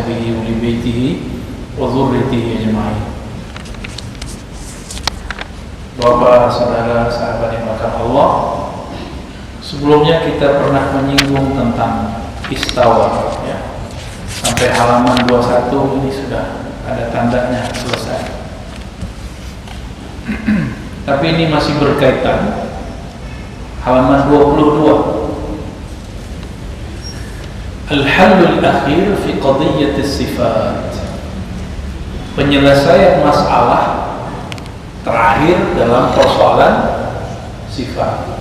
وصحبه وآل بيته وذريته أجمعين. Bapak, saudara, sahabat yang dimuliakan Allah, sebelumnya kita pernah menyinggung tentang istawa, ya. Sampai halaman 21 ini sudah ada tandanya selesai. Tapi ini masih berkaitan. Halaman 22. Al-hallul akhir fi qadiyyati sifat. Penyelesaian masalah terakhir dalam persoalan sifat.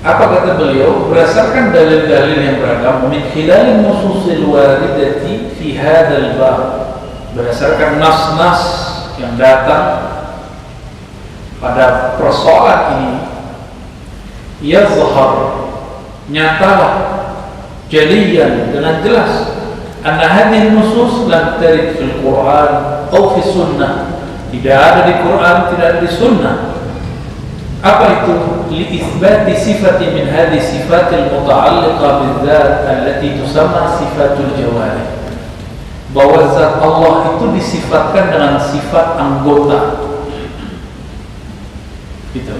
Apa kata beliau? Berdasarkan dalil-dalil yang beragam, min khilal nususil waridati fi hadzal bab, berdasarkan nas-nas yang datang pada persoalan ini, yazhar, nyatalah, jaliyan, dengan jelas, anna hadhihi nusus lam tarid fil Quran atau fi sunnah, tidak ada di Quran, tidak ada di sunnah. Apa itu? Li itsbati sifati min hadhihi sifatil muta'alliqah bidzat allati tusamma sifatul jawarih, bahwa zat Allah itu disifatkan dengan sifat anggota, gitu.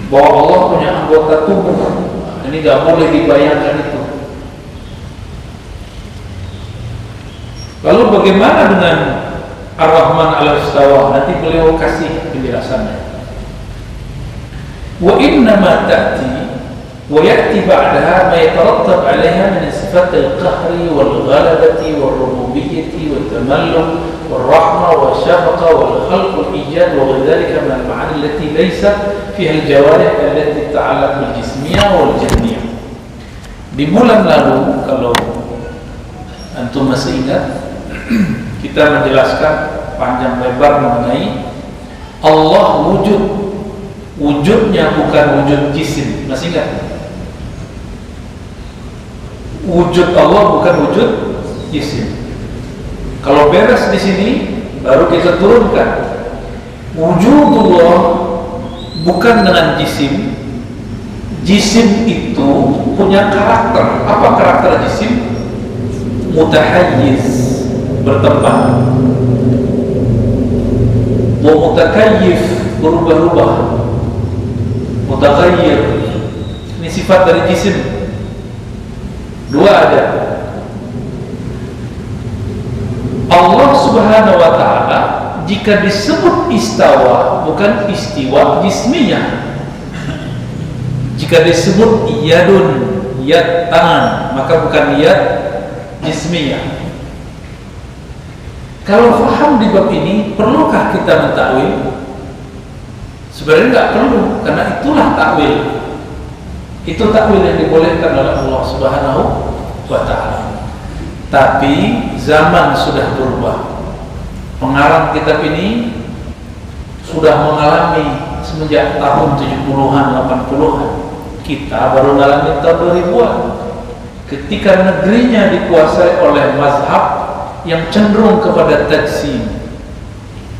Bahwa Allah punya anggota tubuh. Ini gak boleh dibayangkan itu. Lalu bagaimana dengan Ar-Rahman al-Istawa? Nanti beliau kasih penjelasannya. Wa innama ta'ti wa ya'ti ba'daha ma yatarattab 'alayha min sifat al-qahri wal-ghalabati wal-rububiyyati wat-tamalluk wal-rahmah wal-syafaqa wal-khalq wal-ijad wa ghadhalika min al-ma'ani allati laysa fiha al-jawarih allati ta'allaq bil-jismiyah wal-janniyah. Di bulan lalu, kalau antum masih ingat, kita menjelaskan panjang lebar mengenai Allah wujud. Wujudnya bukan wujud jisim, masih ingat? Wujud Allah bukan wujud jisim. Kalau beres di sini, baru kita turunkan wujudullah bukan dengan jisim. Jisim itu punya karakter. Apa karakter jisim? Mutahayyiz, bertempat. Wa mutakayyif, berubah-ubah. Mutaghayyir, ini sifat dari jisim. Dua ada. Allah Subhanahu wa ta'ala jika disebut istawa bukan istiwa jismiyah. Jika disebut yadun, yad tangan, maka bukan yad jismiyah. Kalau faham di bab ini, perlukah kita mentakwil? Sebenarnya tidak perlu, karena itulah takwil. Itu takwil yang dibolehkan oleh Allah Subhanahu wa ta'ala. Tapi zaman sudah berubah. Pengarang kitab ini sudah mengalami semenjak tahun 70-an, 80-an. Kita baru mengalami tahun 2000-an. Ketika negerinya dikuasai oleh mazhab yang cenderung kepada tajsim,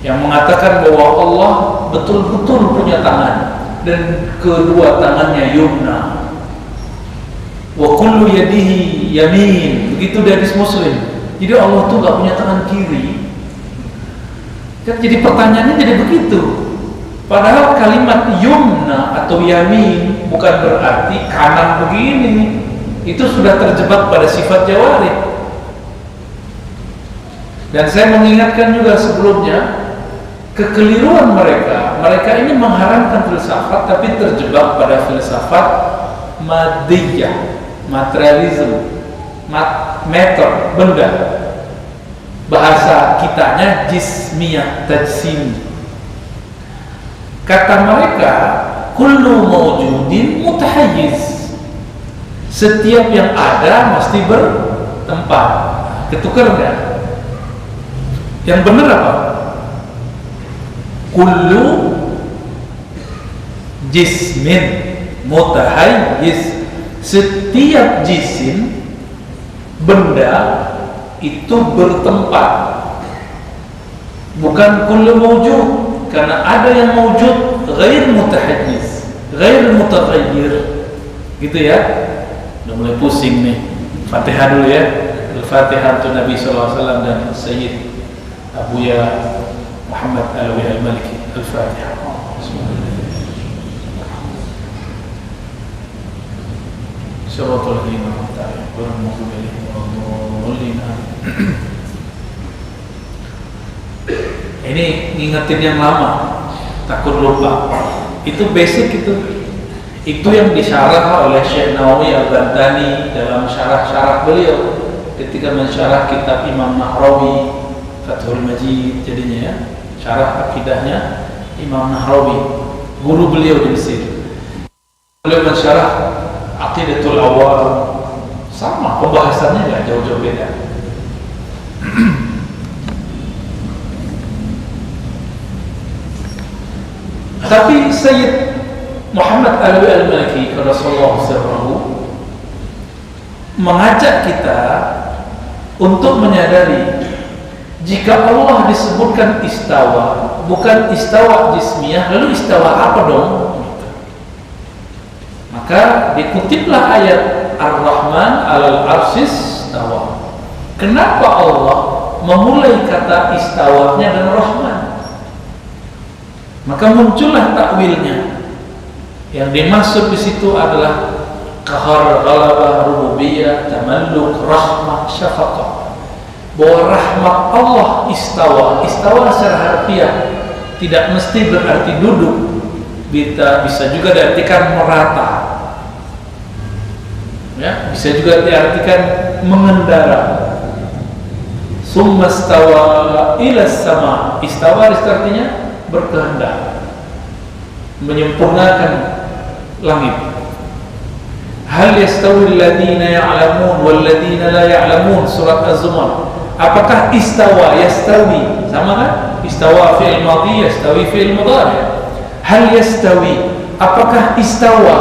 yang mengatakan bahwa Allah betul-betul punya tangan dan kedua tangannya yumna, wa kullu yadihi yamin, begitu di hadis Muslim. Jadi Allah tuh gak punya tangan kiri. Jadi pertanyaannya jadi begitu. Padahal kalimat yumna atau yamin bukan berarti kanan begini. Itu sudah terjebak pada sifat jawarih. Dan saya mengingatkan juga sebelumnya, kekeliruan mereka ini mengharamkan filsafat tapi terjebak pada filsafat madiyah, materialisme, matter, benda. Bahasa kitanya jismiyah, tajsim. Kata mereka, kullu mawjudin mutahayyiz, setiap yang ada mesti bertempat. Ketukar enggak? Yang benar apa? Kullu jismin mutahayyiz, setiap jisim, benda itu bertempat. Bukan kullu mawjud, karena ada yang mawjud ghair mutahajjiz, ghair mutaghayyir. Gitu ya. Udah mulai pusing nih. Fatihah dulu ya. Al-Fatihah untuk Nabi sallallahu alaihi wasallam dan Sayyid Abuya Muhammad Alawi Al-Maliki. Al-Fatihah. Syaratul Iman Ta'ala Ini ngingetin yang lama, takut lupa. Itu basic itu yang disyarah oleh Syekh Nawawi Al-Bantani dalam syarah-syarah beliau ketika mensyarah kitab Imam Nahrawi Fathul Majid, jadinya ya, syarah akidahnya Imam Nahrawi, guru beliau di Mesir. Beliau mensyarah Aqidatul Awal, sama pembahasannya nggak jauh-jauh beda. Tapi Sayyid Muhammad Alawi Al-Maliki Rasulullah SAW mengajak kita untuk menyadari jika Allah disebutkan istawa, bukan istawa jismiyah, lalu istawa apa dong? Maka dikutiplah ayat Ar-Rahman 'alal 'arsyis istawa. Kenapa Allah memulai kata istawanya dan Rahman? Maka muncullah takwilnya. Yang dimaksud di situ adalah qahar, ghalabah, rububiyah, tamalluk, rahmah, syafaqah. Bahwa rahmat Allah istawa secara harfiah tidak mesti berarti duduk. Bisa juga diartikan merata. Ya, bisa juga diartikan mengendara. Summa stawa ila sama. Istawa artinya berkehendak, menyempurnakan langit. Hal yastawi alladhina ya'lamun wal ladhina la ya'lamun, surat Az-Zumar. Apakah istawa yastawi sama kan? Istawa fi'il madhi, yastawi fi'il mudhari'. Hal yastawi, apakah istawa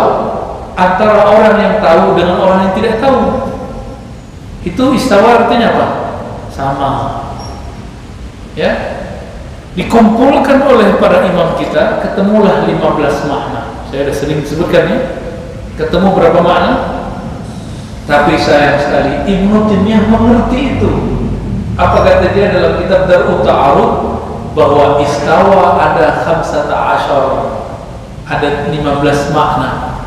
antara orang yang tahu dengan orang yang tidak tahu? Itu istawa artinya apa? Sama. Ya. Dikumpulkan oleh para imam kita, ketemulah 15 makna. Saya sudah sering sebutkan ya. Ketemu berapa makna? Tapi sayang sekali Ibnu Taimiyah mengerti itu. Apa kata dia dalam kitab Dar'ut Ta'arud? Bahwa istawa ada 15, ada 15 makna.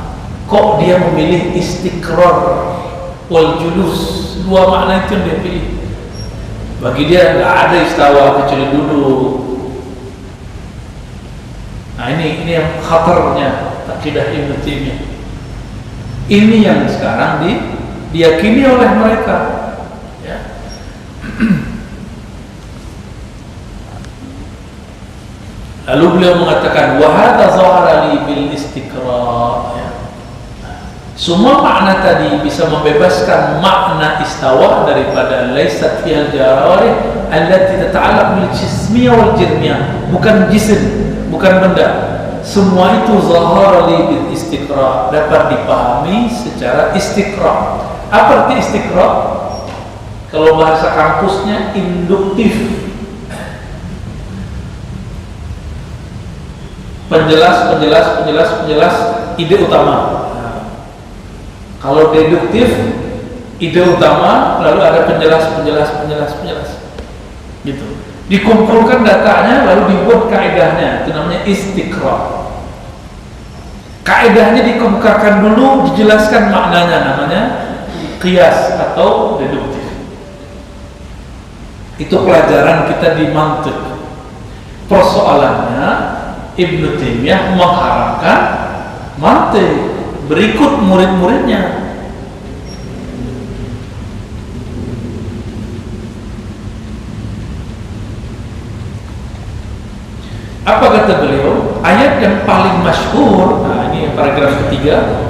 Kok dia memilih istiqrar wal julus? Dua makna itu yang dia pilih. Bagi dia nggak ada istawa kecuali duduk. Nah ini yang khatarnya akidah Ibnu Taimiyah. Ini yang sekarang diyakini oleh mereka. Ya. Lalu beliau mengatakan wa hadza zahara li bil istiqra'. Ya. Semua makna tadi bisa membebaskan makna istawa daripada laisat fihal jawarih allati tata'allaq bil jismiyah wal jirmiyah, bukan jism, bukan benda. Semua itu zahara li bil istiqra', dapat dipahami secara istiqra'. Apa arti istiqra'? Kalau bahasa kampusnya induktif. Penjelas ide utama. Kalau deduktif, ide utama, lalu ada penjelas. Gitu. Dikumpulkan datanya, lalu dibuat kaidahnya. Itu namanya istiqra'. Kaidahnya dikemukakan dulu, dijelaskan maknanya, namanya qiyas atau deduktif. Itu pelajaran kita di mantiq. Persoalannya Ibnu Taimiyah mengharapkan mantiq berikut murid-muridnya. Apa kata beliau? Ayat yang paling masyhur, nah ini paragraf ketiga,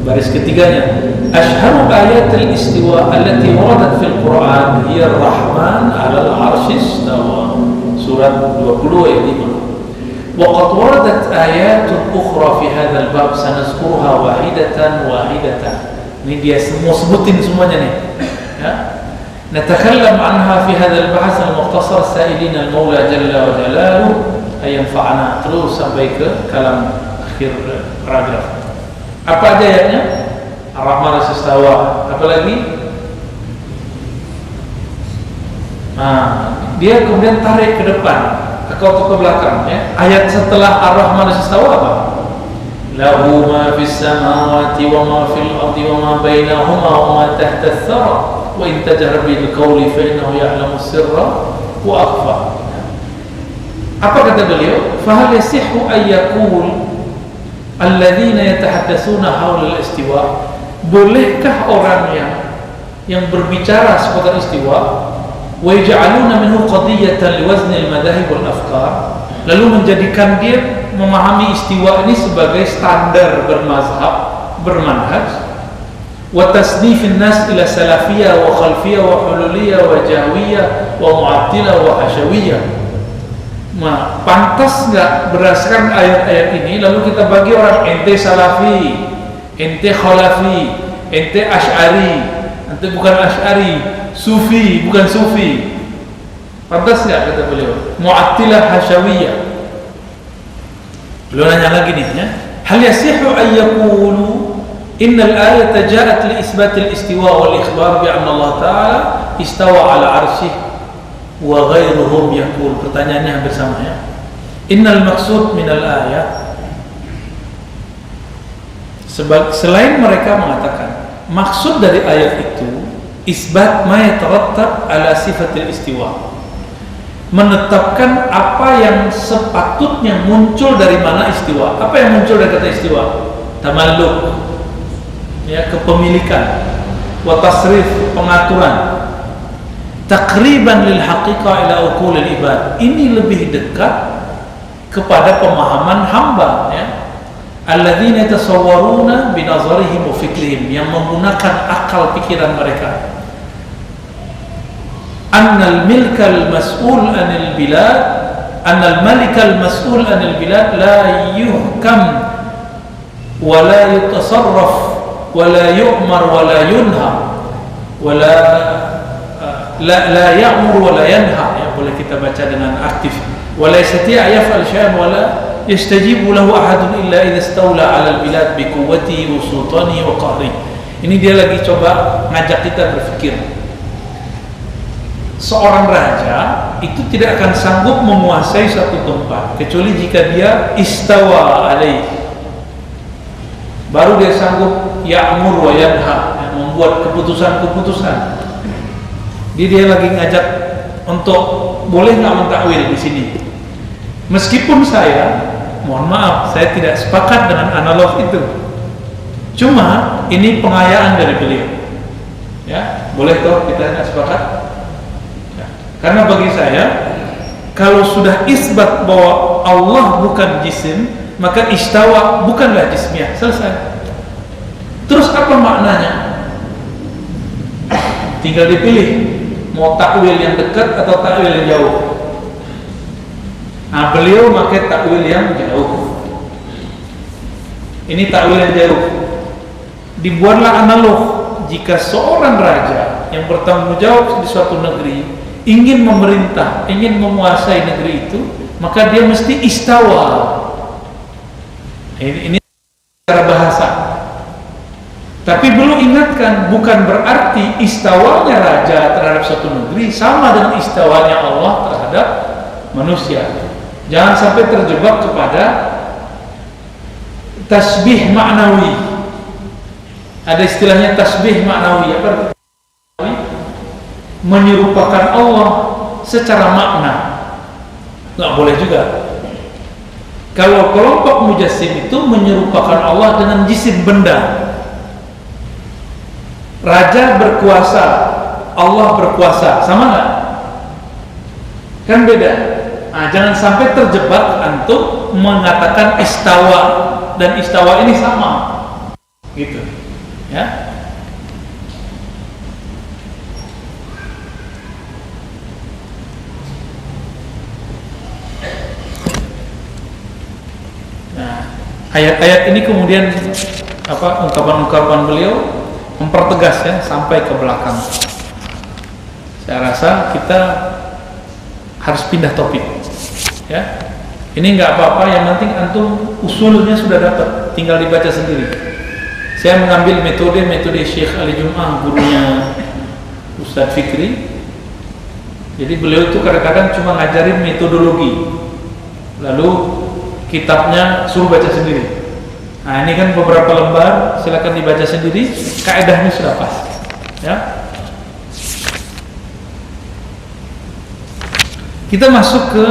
baris ketiganya. Ashharu ayatil istiwa allati waradat fil Qur'an hiya ar-Rahman 'alal 'arsy istawa. Surat 20 ayat 5. وقد وردت آيات أخرى في هذا الباب سنذكرها واحدة. Ini dia semua sebutin semuanya nih. Ya. نتكلم عنها في هذا البحث المختصر سائلين المولى جل وجلاله ayat fa'ana terus sampai ke kalam akhir paragraf. Apa aja ayatnya? Ar-Rahman istawa. Apa lagi? Dia kemudian tarik ke depan atau ke belakang ya. Ayat setelah Ar-Rahman istawa apa? Lahu ma fis samawati wa ma fil ardi wa ma bainahuma wa ma tahta ats-tsara wa in tajhar bil qawli fa innahu ya'lamu sirra wa akhfa. Apa kata beliau? Fa hal yasihhu ay yaqul alladzina yatahaddatsuna haula al-istiwa, bolehkah orang yang berbicara seputar istiwa wa yaj'aluna minhu qadiyatan liwazn al-madahib wal afkar, lalu menjadikan dia memahami istiwa ini sebagai standar bermazhab, bermanhaj, wa tasnifin nas ila salafiyah wa khalfiyah wa hululiyah wa jahwiyah wa mu'attilah wa hasyawiyah. Pantas nggak berdasarkan ayat-ayat ini lalu kita bagi orang, ente salafi, ente khalafi, ente asy'ari, ente bukan asy'ari, sufi bukan sufi. Pantas nggak kata beliau? Mu'attilah hasyawiyah. Beliau nanya lagi nih ya, hal yasihu an yaqulu innal ayata ja'at li isbatil istiwa wal ikhbar bi anna Allah ta'ala istawa ala arsyih wa ghairuhum yaqul. Pertanyaannya hampir sama ya. Innal maqsud minal ayat, selain mereka mengatakan maksud dari ayat itu isbat ma yatarattab ala sifatil istiwa, menetapkan apa yang sepatutnya muncul dari mana istiwa. Apa yang muncul dari kata istiwa? Tamalluk ya, kepemilikan, wa tasrif, pengaturan, takriban lil haqiqah ila uqulil ibad. Ini lebih dekat kepada pemahaman hamba ya. Alladzina yatasawwaruna binazarihim wa fikrihim, yang menggunakan akal pikiran mereka. Annal milkal mas'ul anil bilad, annal malikal mas'ul anil bilad la yuhkam wa la yutasarraf wa la yu'mar wa la yunha wa la ya'mur wa la yanha ya, boleh kita baca dengan aktif. Wa la yastati' yaf'al syai'an wa la yastajibu lahu ahadun illa idza istawla 'ala al-bilad bi quwwatihi wa sultanihi wa qahrihi. Ini dia lagi coba ngajak kita berpikir. Seorang raja itu tidak akan sanggup menguasai satu tempat kecuali jika dia istawa alaih, baru dia sanggup ya'mur wa yanha, membuat keputusan-keputusan. Dia lagi ngajak untuk boleh nggak mentakwil di sini. Meskipun saya, mohon maaf, saya tidak sepakat dengan analog itu. Cuma ini pengayaan dari beliau. Ya, boleh toh kita nggak sepakat? Ya. Karena bagi saya, kalau sudah isbat bahwa Allah bukan jisim, maka istawa bukanlah jismiyah. Selesai. Terus apa maknanya? Tinggal dipilih. Mau takwil yang dekat atau takwil yang jauh. Nah, beliau pakai takwil yang jauh. Ini takwil yang jauh. Dibuatlah analog, jika seorang raja yang bertanggung jawab di suatu negeri ingin memerintah, ingin menguasai negeri itu, maka dia mesti istawa. Ini secara bahasa. Tapi belum ingatkan, bukan berarti istawanya raja terhadap suatu negeri sama dengan istawanya Allah terhadap manusia. Jangan sampai terjebak kepada tasbih maknawi. Ada istilahnya tasbih maknawi. Apa? Menyerupakan Allah secara makna. Nggak boleh juga. Kalau kelompok mujassim itu menyerupakan Allah dengan jisim benda. Raja berkuasa, Allah berkuasa, sama nggak? Kan beda. Nah, jangan sampai terjebak antum mengatakan istawa dan istawa ini sama, gitu, ya. Nah, ayat-ayat ini kemudian apa ungkapan-ungkapan beliau mempertegas ya sampai ke belakang. Saya rasa kita harus pindah topik ya. Ini nggak apa-apa, yang penting antum usulnya sudah dapat, tinggal dibaca sendiri. Saya mengambil metode Syekh Ali Jum'ah, gurunya Ustadz Fikri. Jadi beliau itu kadang-kadang cuma ngajarin metodologi, lalu kitabnya suruh baca sendiri. Nah ini kan beberapa lembar, silakan dibaca sendiri, kaedahnya sudah pas ya. Kita masuk ke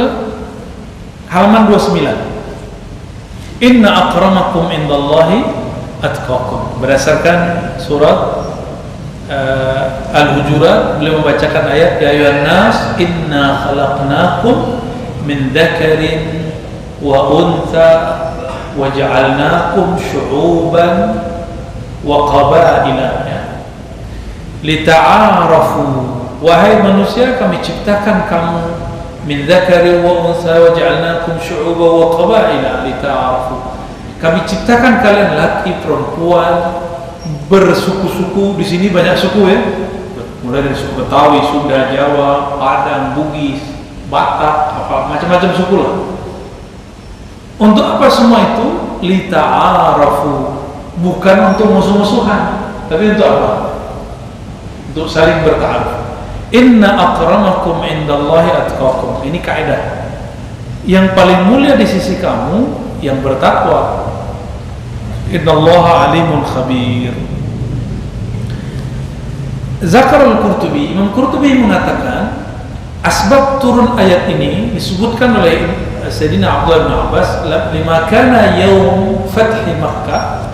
halaman 29. Inna akramakum indallahi atqakum. Berdasarkan surat Al-Hujurat, beliau membacakan ayat, ya ayuhan nas inna khalaqnakum min dzakarin wa untha wa ja'alnakum syu'uban wa qabaila lita'arafu. Wahai manusia, kami ciptakan kamu min dzakarin wa untha wa ja'alnakum syu'uban wa qabaila lita'arafu. Kami ciptakan kalian laki perempuan bersuku-suku. Di sini banyak suku ya, mulai dari suku Betawi, Sunda, Jawa, Padang, Bugis, Batak, apa macam-macam suku lah. Untuk apa semua itu? Lita'arafu, bukan untuk musuh-musuhan, tapi untuk apa? Untuk saling berta'aruf. Inna akramakum indallahi atqakum. Ini kaidah. Yang paling mulia di sisi kamu yang bertakwa. Innallaha alimun khabir. Zakar al-Qurtubi, Imam Qurtubi mengatakan asbab turun ayat ini disebutkan oleh Sayyidina Abdullah bin Abbas, lima kana yaum fathi Makkah,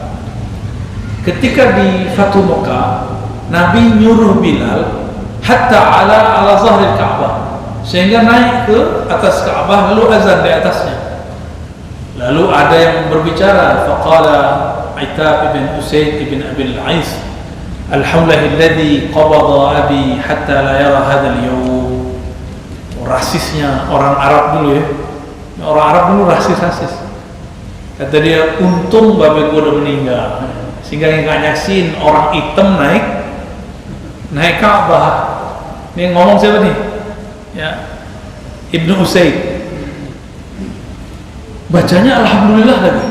ketika di Fatu Makkah Nabi nyuruh Bilal hatta ala zahril Ka'bah, sehingga naik ke atas Ka'bah lalu azan di atasnya. Lalu ada yang berbicara, faqala Aitab ibn Usaid ibn Abi al-Ais, alhamdulillahilladzi qabada abi hatta la yara hadzal yawm. Rasisnya orang Arab dulu ya. Orang Arab dulu rasis. Kata dia, untung babe gua udah meninggal, sehingga nggak nyaksin orang hitam naik Ka'bah. Ini ngomong siapa nih? Ya, Ibnu Usaid. Bacanya alhamdulillah tadi.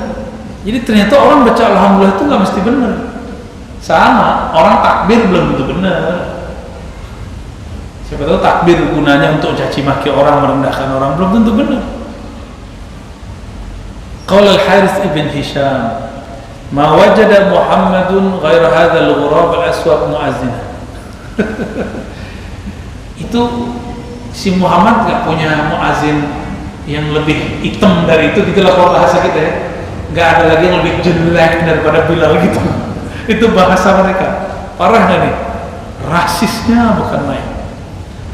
Jadi ternyata orang baca alhamdulillah itu nggak mesti benar. Sama, orang takbir belum tentu benar. Siapa tahu takbir gunanya untuk caci maki orang, merendahkan orang, belum tentu benar. Qala Al-Harits ibn Hisham, ma wajada Muhammadun ghaira hadzal ghurab al-aswad mu'azzina. Itu si Muhammad nggak punya muazin yang lebih hitam dari itu, gitulah kalau bahasa kita ya. Nggak ada lagi yang lebih jelek daripada Bilal gitu. Itu bahasa mereka. Parah nggak nih? Rasisnya bukan main.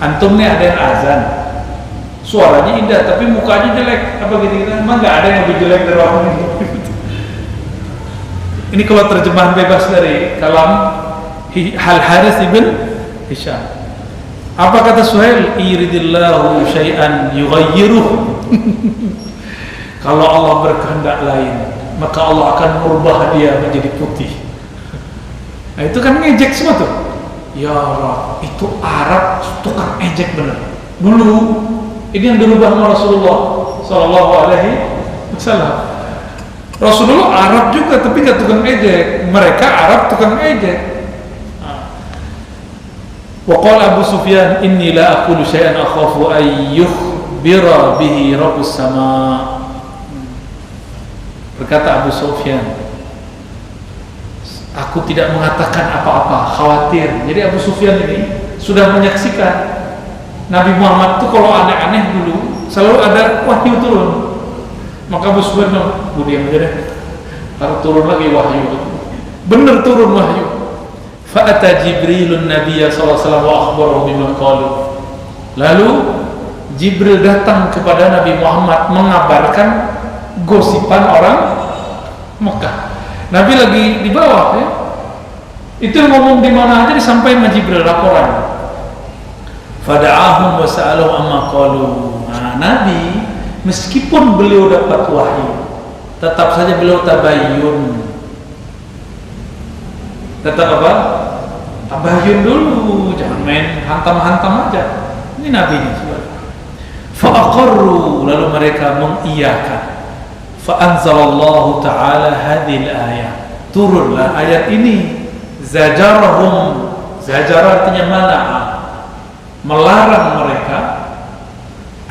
Antum nih ada yang azan, suaranya indah tapi mukanya jelek, apa gitu? Emang nggak ada yang lebih jelek dari orang ini. Ini kalau terjemahan bebas dari kalam Al-Harits ibn Hisham. Apa kata Suhail? Iridillahu syai'an yughayyiruh. Kalau Allah berkehendak lain, maka Allah akan merubah dia menjadi putih. Nah itu kan ngejek semua tuh. Ya Allah, itu Arab tukang ejek bener. Dulu ini yang dirubah sama Rasulullah Sallallahu Alaihi Wasallam. Rasulullah Arab juga, tapi nggak tukang ejek. Mereka Arab tukang ejek. Wa qala Abu Sufyan, inni la aqulu syai'an akhafu ay yukhbira bihi rabbus sama. Berkata Abu Sufyan, aku tidak mengatakan apa-apa, khawatir. Jadi Abu Sufyan ini sudah menyaksikan Nabi Muhammad itu kalau aneh-aneh dulu selalu ada wahyu turun. Maka Abu Sufyan bilang, diam aja deh, harus turun lagi wahyu. Bener turun wahyu. Fa'ata Jibrilun Nabiyya sallallahu alaihi wasallam wa akhbarahu bima qalu. Lalu Jibril datang kepada Nabi Muhammad mengabarkan gosipan orang Mekah. Nabi lagi di bawah ya. Itu ngomong di mana aja disampaikan sama Jibril laporan. Fada'ahum wa sa'aluhu amma qalu. Nah, Nabi meskipun beliau dapat wahyu, tetap saja beliau tabayyun. Tetap apa? Tabayyun dulu, jangan main hantam-hantam aja. Ini Nabi ini. Fa'aqarru, lalu mereka mengiyakan. Fa'anzalallahu ta'ala hadhil ayat, turunlah ayat ini. Zajarahum, zajar artinya mana'a, melarang mereka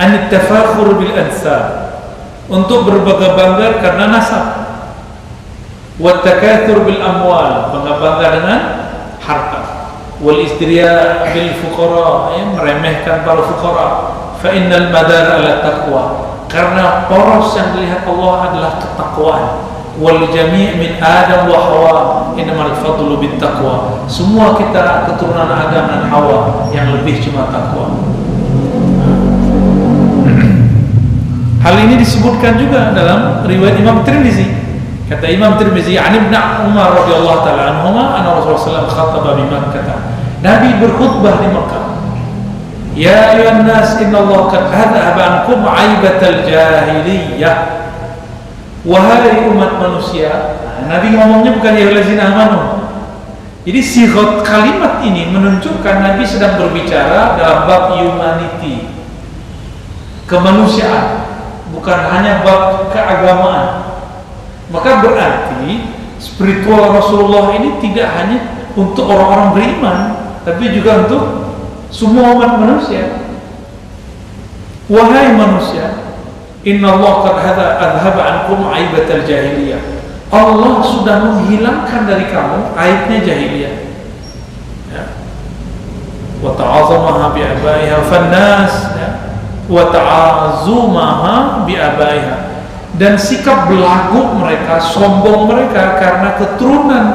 anit tafakhur bil ansab, untuk berbangga-bangga karena nasab, wa takatsur bil amwal, bangga-bangga dengan harta, wal istirya bil fuqara, meremehkan para fuqara. Fa innal madar ala taqwa, karena poros yang dilihat Allah adalah ketakwaan. Wal jami' min Adam wa Hawa innamal fadlu bit taqwa, semua kita keturunan Adam dan Hawa, yang lebih cuma takwa. Hal ini disebutkan juga dalam riwayat Imam Tirmizi. Kata Imam Tirmizi, "An Ibnu Umar radhiyallahu taala anhuma anna Rasulullah sallallahu alaihi wasallam khataba bi Makkah." Nabi berkhutbah di Makkah. Ya ayuhan nas, innallaha qad adhaba ankum aibatal jahiliyah. Wahai umat manusia. Nabi ngomongnya bukan ya allazina amanu. Jadi sighat kalimat ini menunjukkan Nabi sedang berbicara dalam bab humanity, kemanusiaan, bukan hanya bab keagamaan. Maka berarti spiritual Rasulullah ini tidak hanya untuk orang-orang beriman, tapi juga untuk semua umat manusia. Wahai manusia, innallaha qad adhaba ankum aibatal jahiliyah. Allah sudah menghilangkan dari kamu aibnya jahiliyah. Ya. Wa ta'azamaha bi abaiha fannas, ya. Wa ta'azumaha bi abaiha, dan sikap belagu mereka, sombong mereka karena keturunan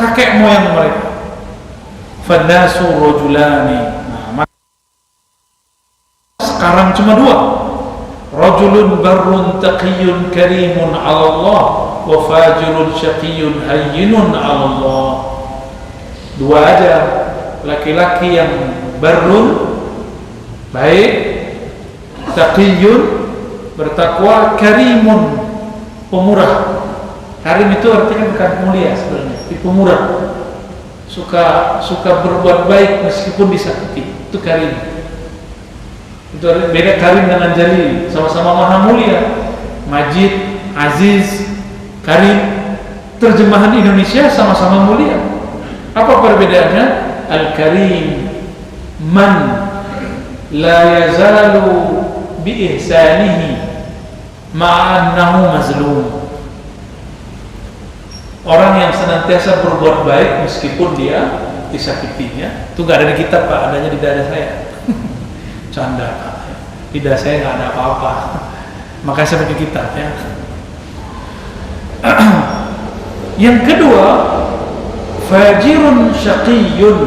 kakek moyang mereka. Fannasu rajulani. Nah, sekarang cuma dua. Rajulun barrun taqiyyun karimun 'ala Allah wa fajirun syaqiyyun hayyinun 'ala Allah. Dua aja, laki-laki yang barrun, baik, taqiyyun, bertakwa, karimun, pemurah. Karim itu artinya bukan mulia sebenarnya, tapi pemurah. Suka berbuat baik meskipun disakiti, itu karim. Itu beda karim dengan jalil, sama-sama maha mulia. Majid, aziz, karim, terjemahan Indonesia sama-sama mulia. Apa perbedaannya? Al-karim man la yazalu bi ihsanihi ma'annahu mazlum. Orang yang senantiasa berbuat baik meskipun dia disakitinya. Itu gak ada di kitab, Pak, adanya di dada saya. Canda, Pak. Di dada saya gak ada apa-apa. Makanya saya pakai kitab, ya. Yang kedua, fajirun syaqiyun,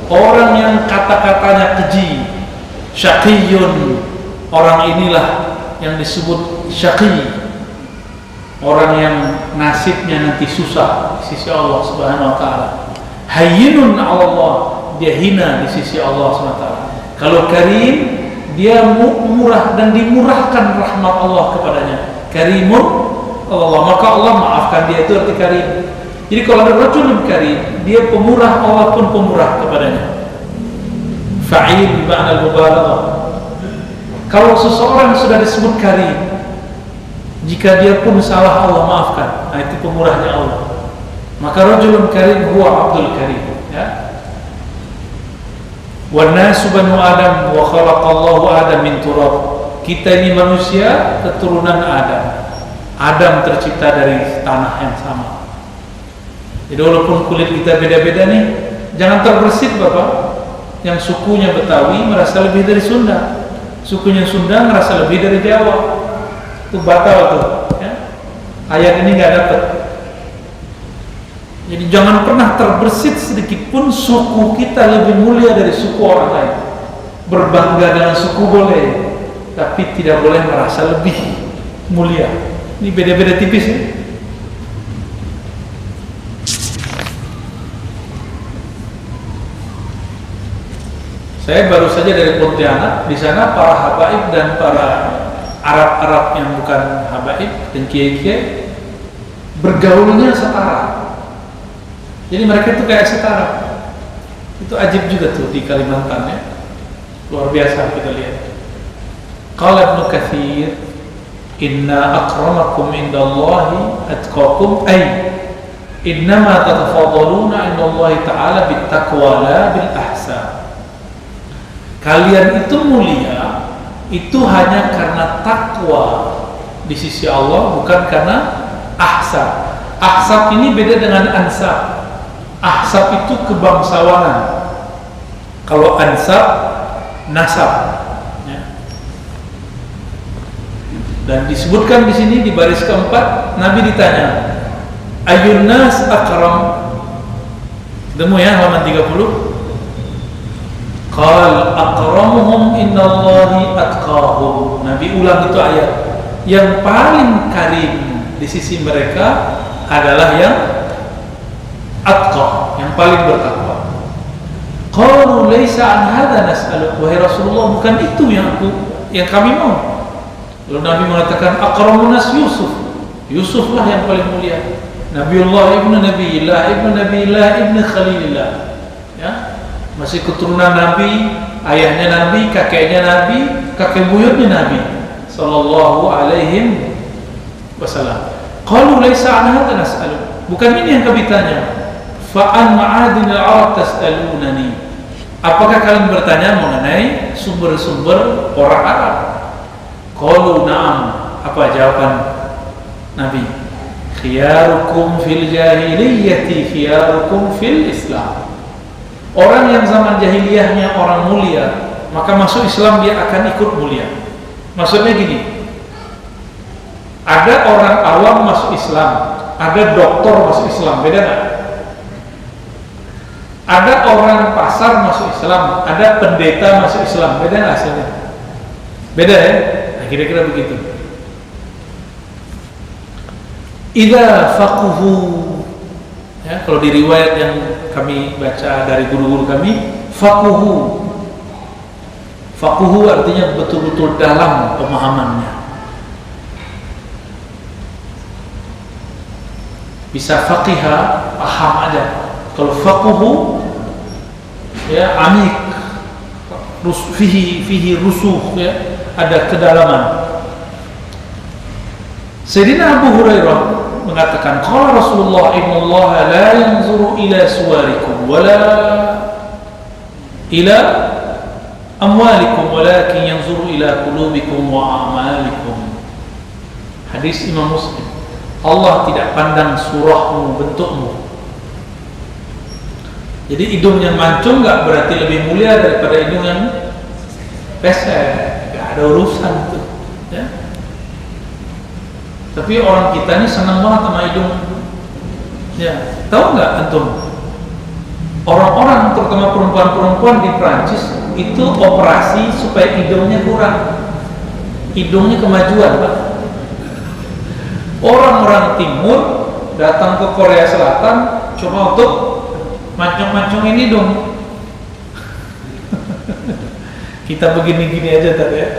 orang yang kata-katanya keji. Syaqiyun, orang inilah yang disebut syaqi, orang yang nasibnya nanti susah di sisi Allah Subhanahu wa taala. Hayyinun 'ala Allah, dia hina di sisi Allah Subhanahu wa taala. Kalau karim, dia murah dan dimurahkan rahmat Allah kepadanya. Karimun Allah, maka Allah maafkan dia, itu arti karim. Jadi kalau ada rajulun karim, dia pemurah, Allah pun pemurah kepadanya. Fa'il ba'al mubalaghah. Kalau seseorang sudah disebut karim, jika dia pun salah Allah maafkan, nah itu pemurahnya Allah. Maka rajulun karim huwa Abdul Karim, ya. Wa nasu banu Adam wa khalaqallahu Adam min turab. Kita ini manusia keturunan Adam. Adam tercipta dari tanah yang sama. Jadi walaupun kulit kita beda-beda nih, jangan terbersit, Bapak. Yang sukunya Betawi merasa lebih dari Sunda, sukunya Sunda merasa lebih dari Jawa. Itu batal tuh, ya. Ayat ini nggak dapat. Jadi jangan pernah terbersit sedikit pun suku kita lebih mulia dari suku orang lain. Berbangga dengan suku boleh, tapi tidak boleh merasa lebih mulia. Ini beda-beda tipis, ya. Saya baru saja dari Pontianak. Di sana para habaib dan para Arab-Arab yang bukan habaib dan kiai-kiai bergaulnya setara. Jadi mereka itu kayak setara. Itu ajib juga tuh di Kalimantan, ya. Luar biasa kita lihat. Qala Ibnu Katsir, inna akramakum indallahi atqakum, ay innama tatafadaluna indallahi ta'ala bittaqwa la bil ahsan. Kalian itu mulia itu hanya karena takwa di sisi Allah, bukan karena ahsab. Ahsab ini beda dengan ansab. Ahsab itu kebangsawanan. Kalau ansab, nasab. Ya. Dan disebutkan di sini di baris keempat, Nabi ditanya, Ayyun nas akram. Ketemu ya halaman 30. Qal akramuhum innallahi atqahum. Nabi ulang itu ayat. Yang paling karim di sisi mereka adalah yang atqah, yang paling bertakwa. Qalu laisa an hadza nas'aluka, wahai Rasulullah, bukan itu yang kami mau. Lalu Nabi mengatakan akramun nas Yusuf. Yusuflah yang paling mulia. Nabiullah ibnu Nabiillah ibnu Khalilillah. Ya. Masih keturunan Nabi, ayahnya Nabi, kakeknya Nabi, kakek buyutnya Nabi sallallahu alaihi wasallam. Qalu laisa an hadza nas'aluka. Bukan ini yang kami tanya. Fa'an ma'adinil Arab tas'alunani. Apakah kalian bertanya mengenai sumber-sumber orang Arab? Qalu na'am. Apa jawaban Nabi? Khiyarukum fil jahiliyyati khiyarukum fil Islam. Orang yang zaman jahiliyahnya orang mulia, maka masuk Islam dia akan ikut mulia. Maksudnya gini, ada orang awam masuk Islam, ada doktor masuk Islam, beda nggak? Ada orang pasar masuk Islam, ada pendeta masuk Islam, beda nggak hasilnya? Beda ya? Nah, kira-kira begitu. Idza faquhu, ya, kalau di riwayat yang kami baca dari guru-guru kami, faquhu artinya betul-betul dalam pemahamannya. Bisa faqiha, paham aja. Kalau faquhu, ya, amik, fihi rusuh, ya, ada kedalaman. Sayyidina Abu Hurairah mengatakan, qala Rasulullah innallaha la yanzuru ila suwarikum wala ila amwalikum walakin yanzuru ila qulubikum wa a'malikum. Hadis Imam Muslim. Allah tidak pandang surahmu, bentukmu. Jadi hidung yang mancung nggak berarti lebih mulia daripada hidung yang pesek, nggak ada urusan itu, ya. Tapi orang kita ini senang banget sama hidung. Ya, tahu nggak antum? Orang-orang terutama perempuan-perempuan di Prancis itu operasi supaya hidungnya kurang, hidungnya kemajuan, Pak. Orang-orang timur datang ke Korea Selatan cuma untuk mancung-mancungin hidung. Kita begini-gini aja tadi ya.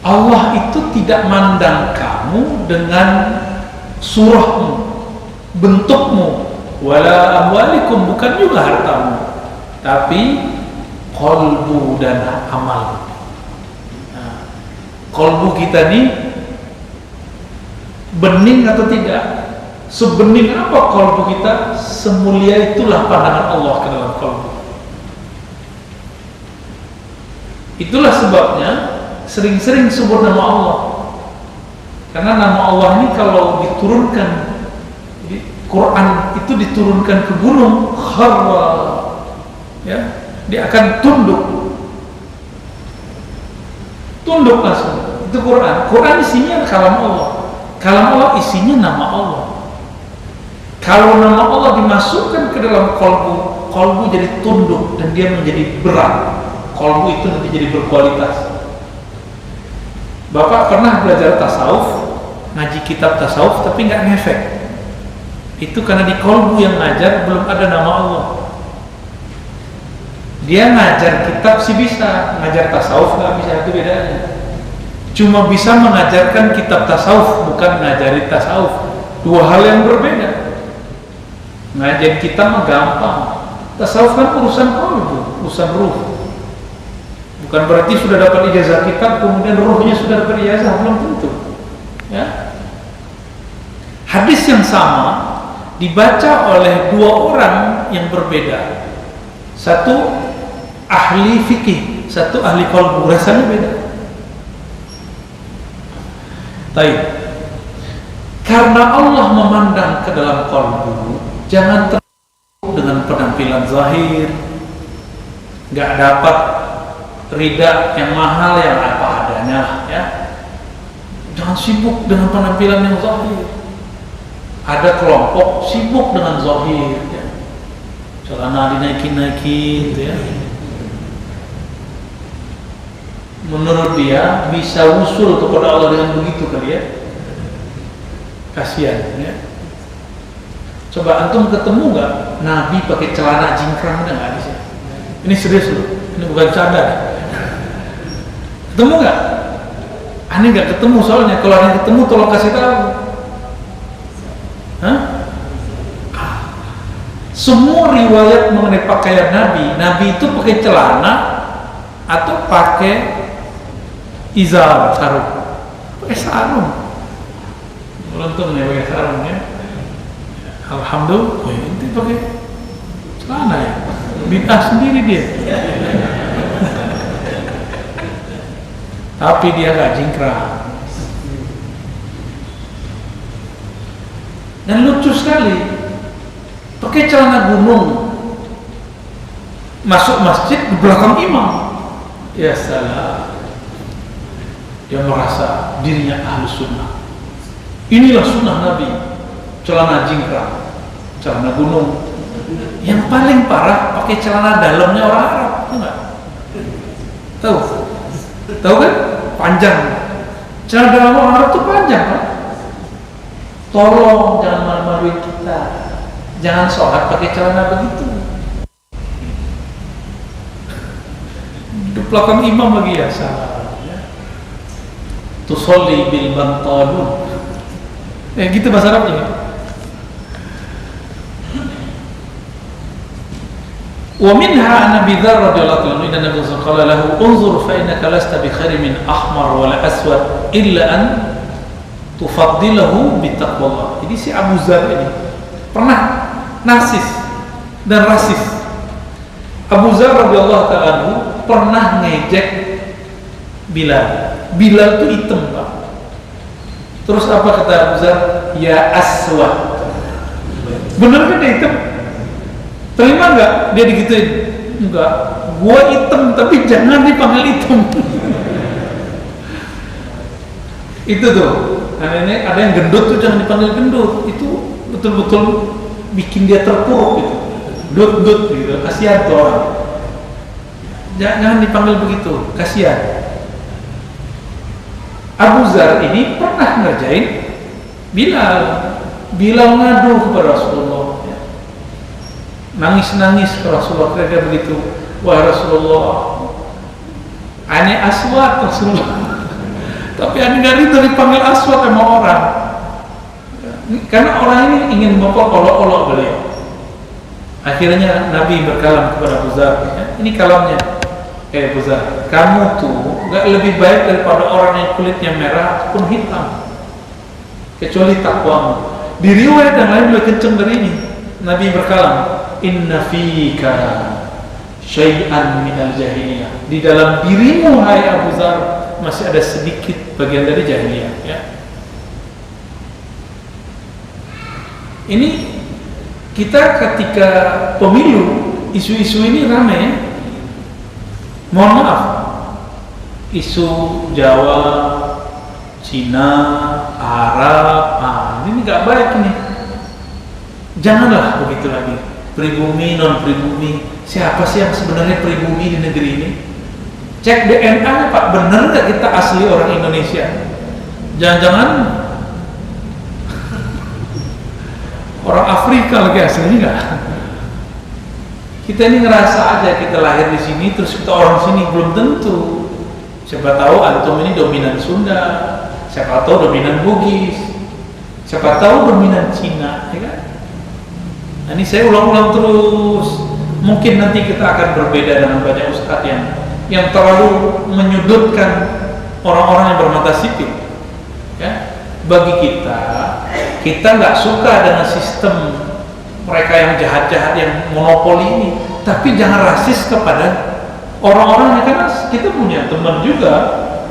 Allah itu tidak mandang kamu dengan surahmu, bentukmu, wala amwalikum, bukan juga hartamu, tapi qalbu dan amal. Nah, qalbu kita ini bening atau tidak? Sebening apa qalbu kita, semulia itulah pandangan Allah ke dalam qalbu. Itulah sebabnya sering-sering sebut nama Allah, karena nama Allah ini kalau diturunkan di Quran itu diturunkan ke gunung, kharra, ya, dia akan tunduk langsung. Itu Quran isinya kalam Allah, kalam Allah isinya nama Allah. Kalau nama Allah dimasukkan ke dalam kolbu jadi tunduk dan dia menjadi berat. Kolbu itu nanti jadi berkualitas. Bapak pernah belajar tasawuf, ngaji kitab tasawuf tapi nggak ngefek. Itu karena di kolbu yang ngajar belum ada nama Allah. Dia ngajar kitab sih bisa, ngajar tasawuf nggak bisa, itu bedanya. Cuma bisa mengajarkan kitab tasawuf, bukan ngajari tasawuf. Dua hal yang berbeda. Ngajarin kitab mah gampang. Tasawuf kan urusan kolbu, urusan ruh. Bukan berarti sudah dapat ijazah kitab kemudian ruhnya sudah dapat ijazah, belum tentu. Ya. Hadis yang sama dibaca oleh dua orang yang berbeda. Satu ahli fikih, satu ahli qalbu, rasanya beda. Baik. Karena Allah memandang ke dalam qalbu, jangan terlalu dengan penampilan zahir. Nggak dapat rida yang mahal yang apa adanya lah, ya. Jangan sibuk dengan penampilan yang zahir. Ada kelompok sibuk dengan zahir, ya. Celana dinaikin-naikin, gitu ya. Menurut dia bisa usul kepada Allah dengan begitu kali ya. Kasihan, ya. Coba antum ketemu nggak Nabi pakai celana jingkrang, ada nggak di sini? Ini serius loh, ini bukan canda. Ketemu nggak? Aneh nggak ketemu, soalnya kalau ada yang ketemu tolong kasih tahu. Hah? Semua riwayat mengenai pakaian Nabi itu pakai celana atau pakai izar, sarung. Pakai sarung. Untung ya pakai sarung ya. Alhamdulillah, ini pakai celana ya. Bid'ah sendiri dia. Tapi dia nggak jingkrang. Dan lucu sekali, pakai celana gunung, masuk masjid di belakang imam. Ya salah, dia merasa dirinya ahlu sunnah. Inilah sunnah Nabi, celana jingkrang, celana gunung. Yang paling parah pakai celana dalamnya orang Arab, enggak? Tahu? Tahu kan? Panjang. Celana dalam orang Arab itu panjang kan? Tolong jangan malu-maluin kita. Jangan sholat pakai celana begitu. Di belakang imam lagi ya salah. Tusolli bil bantalun. Gitu bahasa Arabnya. Wa minha Nabi Dzar radhiyallahu anhu inna Nabi sallallahu alaihi wasallam unzur fa innaka lasta bi khairin min ahmar wala aswad illa an tufaddilahu bi taqwallah. Jadi si Abu Dzar ini pernah nasis dan rasis. Abu Dzar radhiyallahu ta'ala anhu pernah ngejek Bilal. Bilal itu hitam, Pak. Terus apa kata Abu Dzar? Ya aswad. Benar kan dia hitam? Terima nggak dia digituin? Enggak, gua hitam tapi jangan dipanggil hitam. Itu tuh, nah ini ada yang gendut tuh jangan dipanggil gendut. Itu betul-betul bikin dia terpuruk gitu. Dut gitu, kasihan tuh orang. Jangan dipanggil begitu, kasihan. Abu Dzar ini pernah ngerjain Bilal. Bilal ngadu kepada Rasulullah. Nangis-nangis ke Rasulullah, kira-kira begitu. Wah Rasulullah, aneh aswad Rasulullah. Tapi aneh dari itu dipanggil aswad sama orang. Karena orang ini ingin olok-olok beliau. Akhirnya Nabi berkalam kepada Abu Dzar, ya, ini kalamnya. Abu Dzar, kamu tuh gak lebih baik daripada orang yang kulitnya merah ataupun hitam, kecuali takwamu. Di riwayat yang lain lebih kenceng dari ini. Nabi berkalam, inna fika syai'an minal jahiliyah. Di dalam dirimu hai Abu Dzar masih ada sedikit bagian dari jahiliyah, ya. Ini kita ketika pemilu isu-isu ini ramai. Mohon maaf, isu Jawa, Cina, Arab, ini nggak baik nih. Janganlah begitu lagi. Pribumi, non pribumi, siapa sih yang sebenarnya pribumi di negeri ini? Cek DNA-nya Pak, bener nggak kita asli orang Indonesia? Jangan-jangan orang Afrika lagi aslinya nggak? Kita ini ngerasa aja kita lahir di sini terus kita orang sini, belum tentu. Siapa tahu antum ini dominan Sunda, siapa tahu dominan Bugis, siapa tahu dominan Cina, ya kan? Nah, ini saya ulang-ulang terus. Mungkin nanti kita akan berbeda dengan banyak ustadz yang yang terlalu menyudutkan orang-orang yang bermata sipit. Ya, bagi kita nggak suka dengan sistem mereka yang jahat-jahat yang monopoli ini, tapi jangan rasis kepada orang-orang yang, karena kita punya teman juga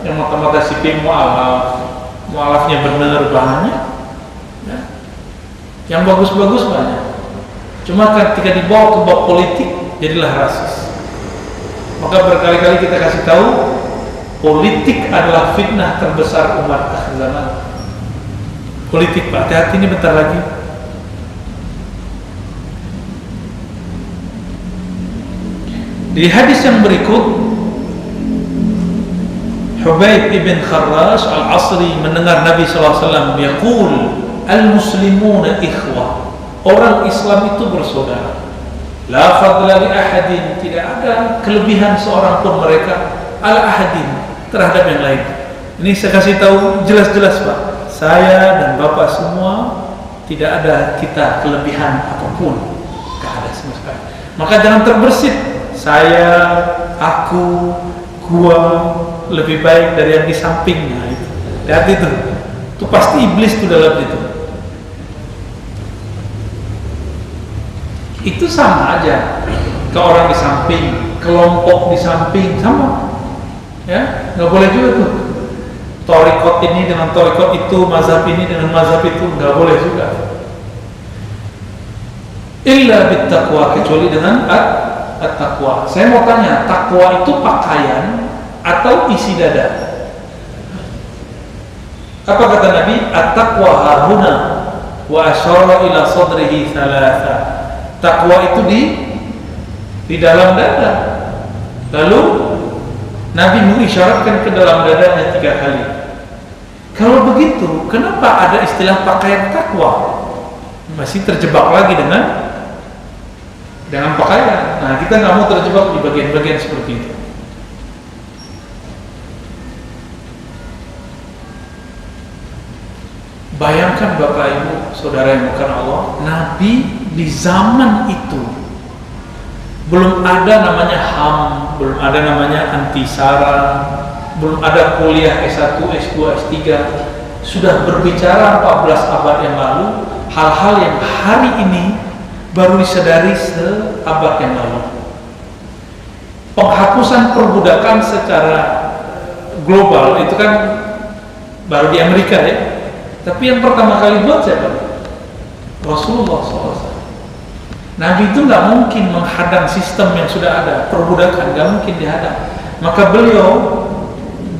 yang mata-mata sipit mualafnya benar banyak, ya. Yang bagus-bagus banyak. Cuma ketika dibawa ke bab politik jadilah rasis. Maka berkali-kali kita kasih tahu, politik adalah fitnah terbesar umat akhir zaman. Politik, Pak, hati-hati, ini bentar lagi. Di hadis yang berikut, Hubayb ibn Kharrash al-Asri mendengar Nabi SAW yaqul, al-muslimuna ikhwah, orang Islam itu bersaudara. La fadla li ahadin, tidak ada kelebihan seorang pun mereka ala ahadin, terhadap yang lain. Ini saya kasih tahu jelas-jelas, Pak. Saya dan Bapak semua tidak ada kita kelebihan apapun, tidak ada sama sekali. Maka jangan terbersit, saya, aku, gua lebih baik dari yang di sampingnya. Lihat itu pasti iblis itu dalam itu. Itu sama aja ke orang di samping, kelompok di samping, sama, ya, nggak boleh juga tuh. Torikot ini dengan torikot itu, mazhab ini dengan mazhab itu, nggak boleh juga. Illa bittaqwa, kecuali dengan at-taqwa. Saya mau tanya, takwa itu pakaian atau isi dada? Apa kata Nabi? At-taqwa hahuna wa asyara ila sadrihi thalatha. Takwa itu di dalam dada. Lalu Nabi mengisyaratkan ke dalam dadanya 3 kali. Kalau begitu, kenapa ada istilah pakaian takwa? Masih terjebak lagi dengan pakaian. Nah, kita nggak mau terjebak di bagian-bagian seperti itu. Bayangkan Bapak Ibu, saudara yang bukan Allah, Nabi di zaman itu belum ada namanya HAM, belum ada namanya anti-SARA, belum ada kuliah S1, S2, S3. Sudah berbicara 14 abad yang lalu hal-hal yang hari ini baru disadari seabad yang lalu. Penghapusan perbudakan secara global itu kan baru di Amerika, ya. Tapi yang pertama kali buat siapa? Rasulullah SAW. Nabi itu nggak mungkin menghadang sistem yang sudah ada, perbudakan, nggak mungkin dihadang. Maka beliau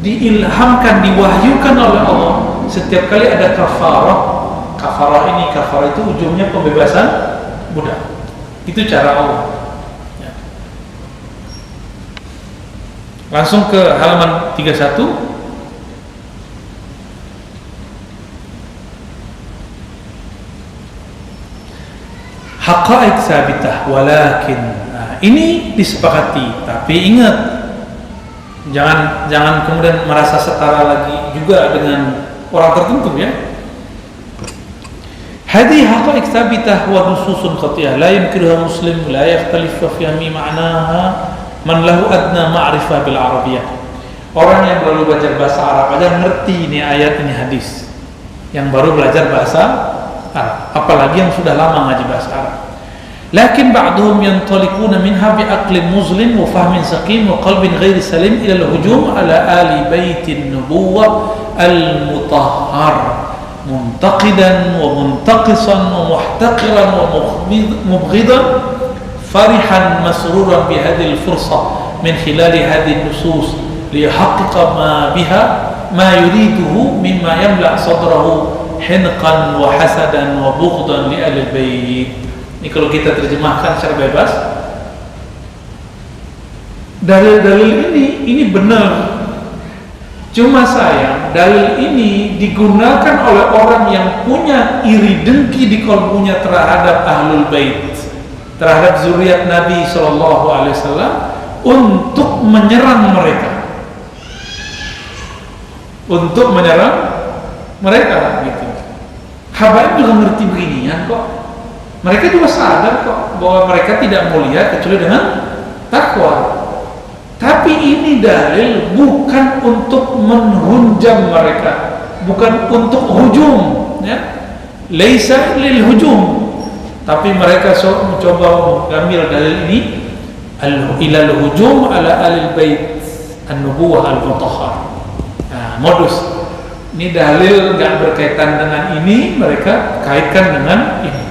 diilhamkan, diwahyukan oleh Allah. Setiap kali ada kafarah itu ujungnya pembebasan budak. Itu cara Allah. Ya. Langsung ke halaman 31. Haqa'iq sabitah walakin, nah, ini disepakati, tapi ingat, jangan kemudian merasa setara lagi juga dengan orang tertentu, ya. Hadhihi haqa'iq sabitah wa nususun qat'iyah la yumkinuha muslim la yakhtalifu fi fahmi ma'naha man lahu adna ma'rifah bil arabiyyah. Orang yang baru belajar bahasa Arab aja ngerti ini ayat, ini hadis. Yang baru belajar bahasa Arab, apalagi yang sudah lama ngaji bahasa Arab. Lakin ba'duhum yantaliquna minha bi'aqlin muzlim wa fahmin saqim wa qalbin ghairi salim ila al-hujum ala ali baitin nubuwah al-mutahhar muntaqidan wa muntaqisan wa muhtaqiran wa mubghidan farihan masruran bi hadhihi al-fursa min khilal hadhihi an-nusus liyahaqqiqa ma biha ma yuriduhu mimma yamla' sadrahu hinqan wa hasadan wa bughdan li ahli bait. Ini kalau kita terjemahkan secara bebas, dalil-dalil ini benar. Cuma sayang, dalil ini digunakan oleh orang yang punya iri dengki di kalbunya terhadap ahlul bait, terhadap zuriat Nabi SAW, untuk menyerang mereka, gitu. Habaib juga ngerti beginian kok. Mereka juga sadar kok bahwa mereka tidak mulia kecuali dengan takwa. Tapi ini dalil bukan untuk menghunjam mereka, bukan untuk hujum, ya. Laisa lil hujum. Tapi mereka mencoba mengambil dalil ini ilal hujum ala alil bait an-nubuwah al-mutahhar. Nah, modus. Ini dalil enggak berkaitan dengan ini, mereka kaitkan dengan ini.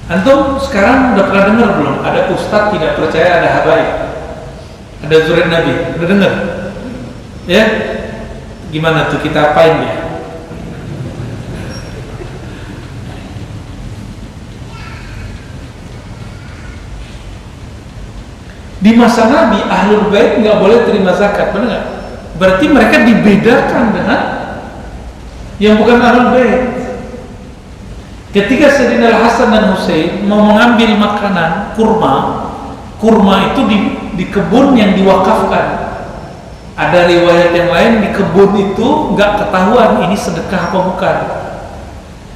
Antum sekarang udah pernah dengar belum? Ada ustadz tidak percaya ada habaib, ada zuriat Nabi. Udah dengar? Ya? Gimana tuh, kita apain dia? Di masa Nabi, ahlul bait nggak boleh terima zakat, benar nggak? Berarti mereka dibedakan dengan yang bukan ahlul bait. Ketika Sayyidina Al-Hasan dan Husain mau mengambil makanan kurma itu di kebun yang diwakafkan. Ada riwayat yang lain di kebun itu nggak ketahuan ini sedekah apa bukan.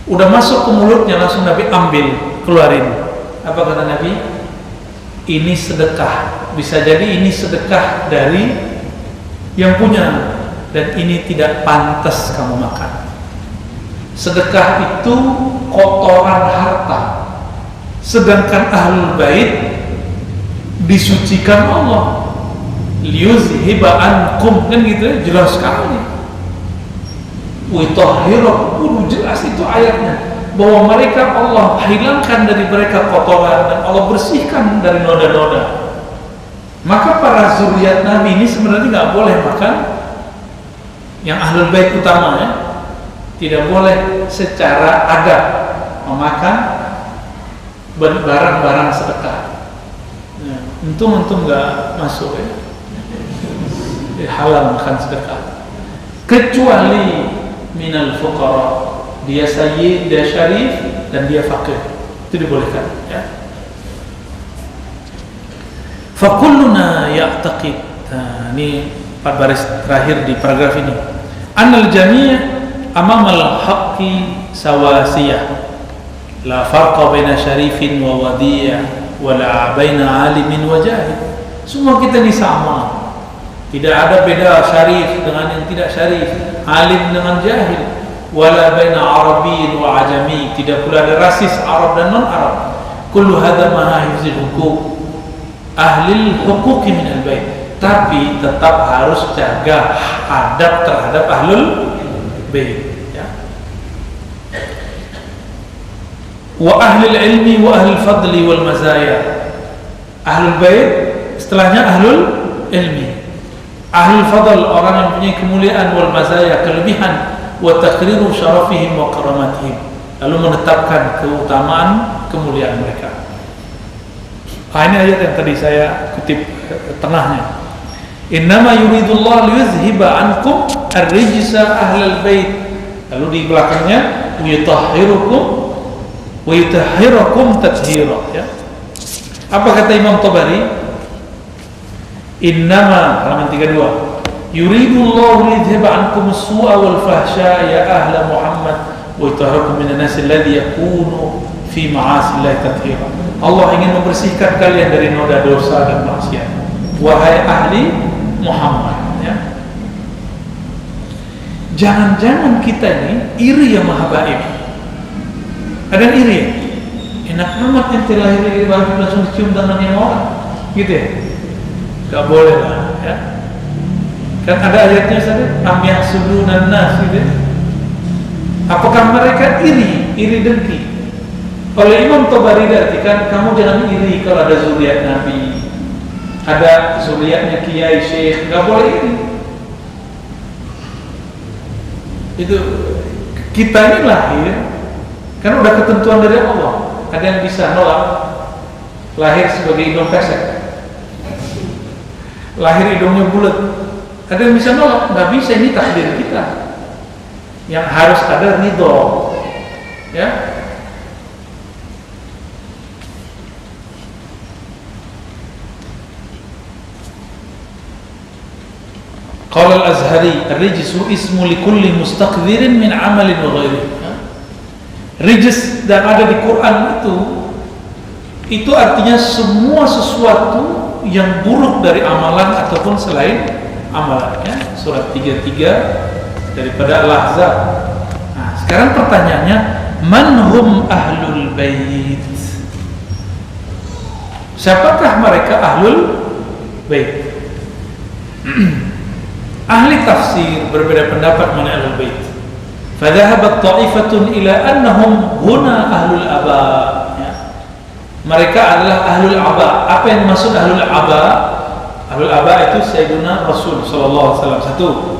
Udah masuk ke mulutnya langsung Nabi ambil, keluarin. Apa kata Nabi? Ini sedekah. Bisa jadi ini sedekah dari yang punya, dan ini tidak pantas kamu makan. Sedekah itu kotoran harta, sedangkan ahlul bait disucikan Allah. Liyuzhiba ankum, kan gitu ya, jelas sekali. Wa tahhirakum, jelas itu ayatnya, bahwa mereka Allah hilangkan dari mereka kotoran dan Allah bersihkan dari noda-noda. Maka para zuriat Nabi ini sebenarnya nggak boleh makan, yang ahlul bait utamanya tidak boleh secara adab memakan barang-barang sedekah. Ya, untung nggak masuk ya. Halal makan sedekah. Kecuali minal fuqara, dia sayyid, dia syarif, dan dia fakir, itu dibolehkan. Ya. Fakulluna ya'taqid. Nah, ini 4 baris terakhir di paragraf ini. Annal jami' amamal haqqi sawasiyah, la farqa baina syarifin wa wadi' wala baina alimin wa jahil. Semua kita ini sama, tidak ada beda syarif dengan yang tidak syarif, alim dengan jahil, wala baina arabiyyin wa ajami, tidak pula ada rasis Arab dan non Arab. Kullu hadza ma'a hifzil huquq ahli huquq min al-bait, tapi tetap harus jaga adab terhadap ahlul bait, ya. Wa ahli ilmi wa ahli fadli wal mazaya. Ahlul bait setelahnya ahlul ilmi, ahlul fadl orang yang punya kemuliaan, wal mazaya kelebihan, wa taqriru syarafihim wa karamatihim, lalu menetapkan keutamaan kemuliaan mereka. Ini ayat yang tadi saya kutip tengahnya. Innama yuridullah liyuzhiba ankum ar-rijsa ahlal bait. Lalu di belakangnya wa yutahhirukum tathira, ya. Apa kata Imam Tabari? Innama, halaman 32. Yuridullahu liyuzhiba ankum as-su'a wal fahsya ya ahla Muhammad wa yutahhirukum minan nas alladhi yakunu fi ma'asillahi tathira. Allah ingin membersihkan kalian dari noda dosa dan maksiat, wahai ahli Muhammad, ya. Jangan-jangan kita ini iri sama habaib. Ada yang iri, enak amat ente lahir dari baru langsung dicium tangannya orang, gitu ya? Gak boleh lah, ya. Kan ada ayatnya saja, am yahsudunan nas, gitu ya? Apakah mereka iri dengki? Oleh Imam Tabari diartikan, kamu jangan iri kalau ada zuriat Nabi, ada zuriatnya kiai syekh, nggak boleh iri. Itu kita ini lahir kan udah ketentuan dari Allah. Ada yang bisa nolak lahir sebagai hidung pesek, lahir hidungnya bulat. Ada yang bisa nolak, nggak bisa, ini takdir kita. Yang harus ada ridho, ya. Qala al-Azhari, ar-rijsu ismu likulli mustaqdirin min amalin wa ghairihi. Rijs yang ada di Quran itu artinya semua sesuatu yang buruk dari amalan ataupun selain amalannya. Surat 33 daripada Al-Ahzab. Nah, sekarang pertanyaannya, man hum ahlul bait? Siapakah mereka ahlul bait? Ahli tafsir berbeda pendapat mengenai ahlul bait. Fadhahabat ta'ifatun ila annahum huna ahlul aba. Mereka adalah ahlul aba. Apa yang dimaksud ahlul aba? Ahlul aba itu Sayyiduna Rasul sallallahu alaihi wasallam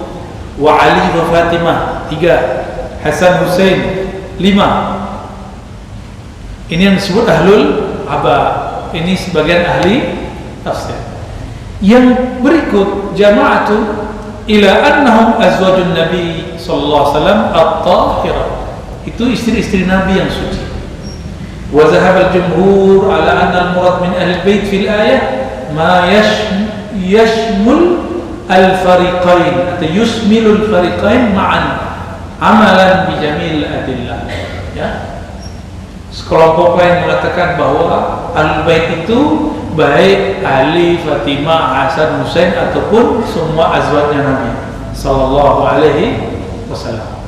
1, wa Ali wa Fatimah 3, Hasan Hussein 5. Ini yang disebut ahlul aba. Ini sebagian ahli tafsir. Yang berikut jama'atu ila annahum azwajun Nabi sallallahu alaihi wasallam at-tahirah. Itu istri-istri Nabi yang suci. Wa zahaba al-jumhur ala anna al-murad min ahli al-bait fil ayah ma yashmul al-fariqain atau yusmilul fariqain ma'an amalan bi jamil adillah. Ya. Sekelompok lain mengatakan bahwa ahlul bait itu baik Ali, Fatimah, Hasan, Husain ataupun semua azwajnya Nabi sallallahu alaihi wasallam.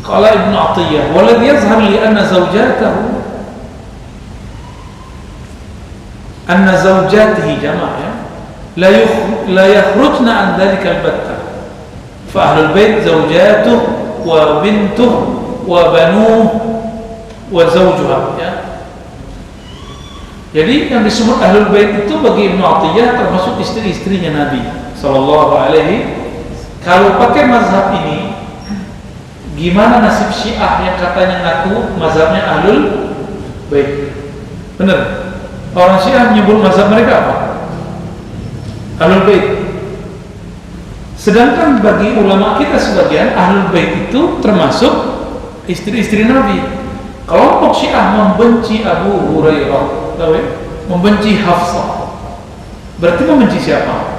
Qala Ibnu Athiyyah, "Walladhi yazhar li anna zawjatihi jama'a la yakhrujna an dhalika al-batta. Fa ahlul bait zawjatuhu wa bintuhu wa banuhu wa zawjuha." Ya. Jadi yang disebut ahlul bait itu bagi Ibnu Athiyyah termasuk istri-istrinya Nabi sallallahu alaihi. Kalau pakai mazhab ini, gimana nasib Syiah yang katanya ngaku mazhabnya ahlul bait? Benar? Orang Syiah menyebut mazhab mereka apa? Ahlul bait. Sedangkan bagi ulama kita sebagian, ahlul bait itu termasuk istri-istri Nabi. Kelompok Syiah membenci Abu Hurairah, membenci Hafsah, berarti membenci siapa?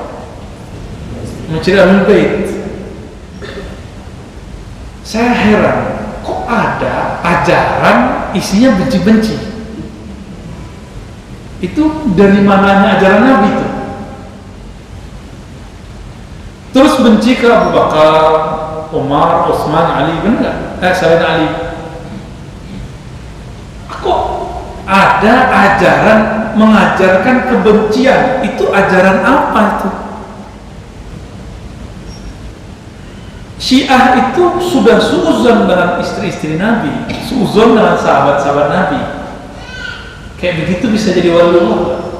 Membenci ahlul bait. Saya heran, kok ada ajaran isinya benci-benci? Itu dari mananya ajaran Nabi itu? Terus benci ke Abu Bakar, Umar, Utsman, Ali, benar nggak? Selain Ali. Kok ada ajaran mengajarkan kebencian? Itu ajaran apa itu? Syiah itu sudah suuzon dengan istri-istri Nabi, suuzon dengan sahabat-sahabat Nabi. Kayak begitu bisa jadi waliullah.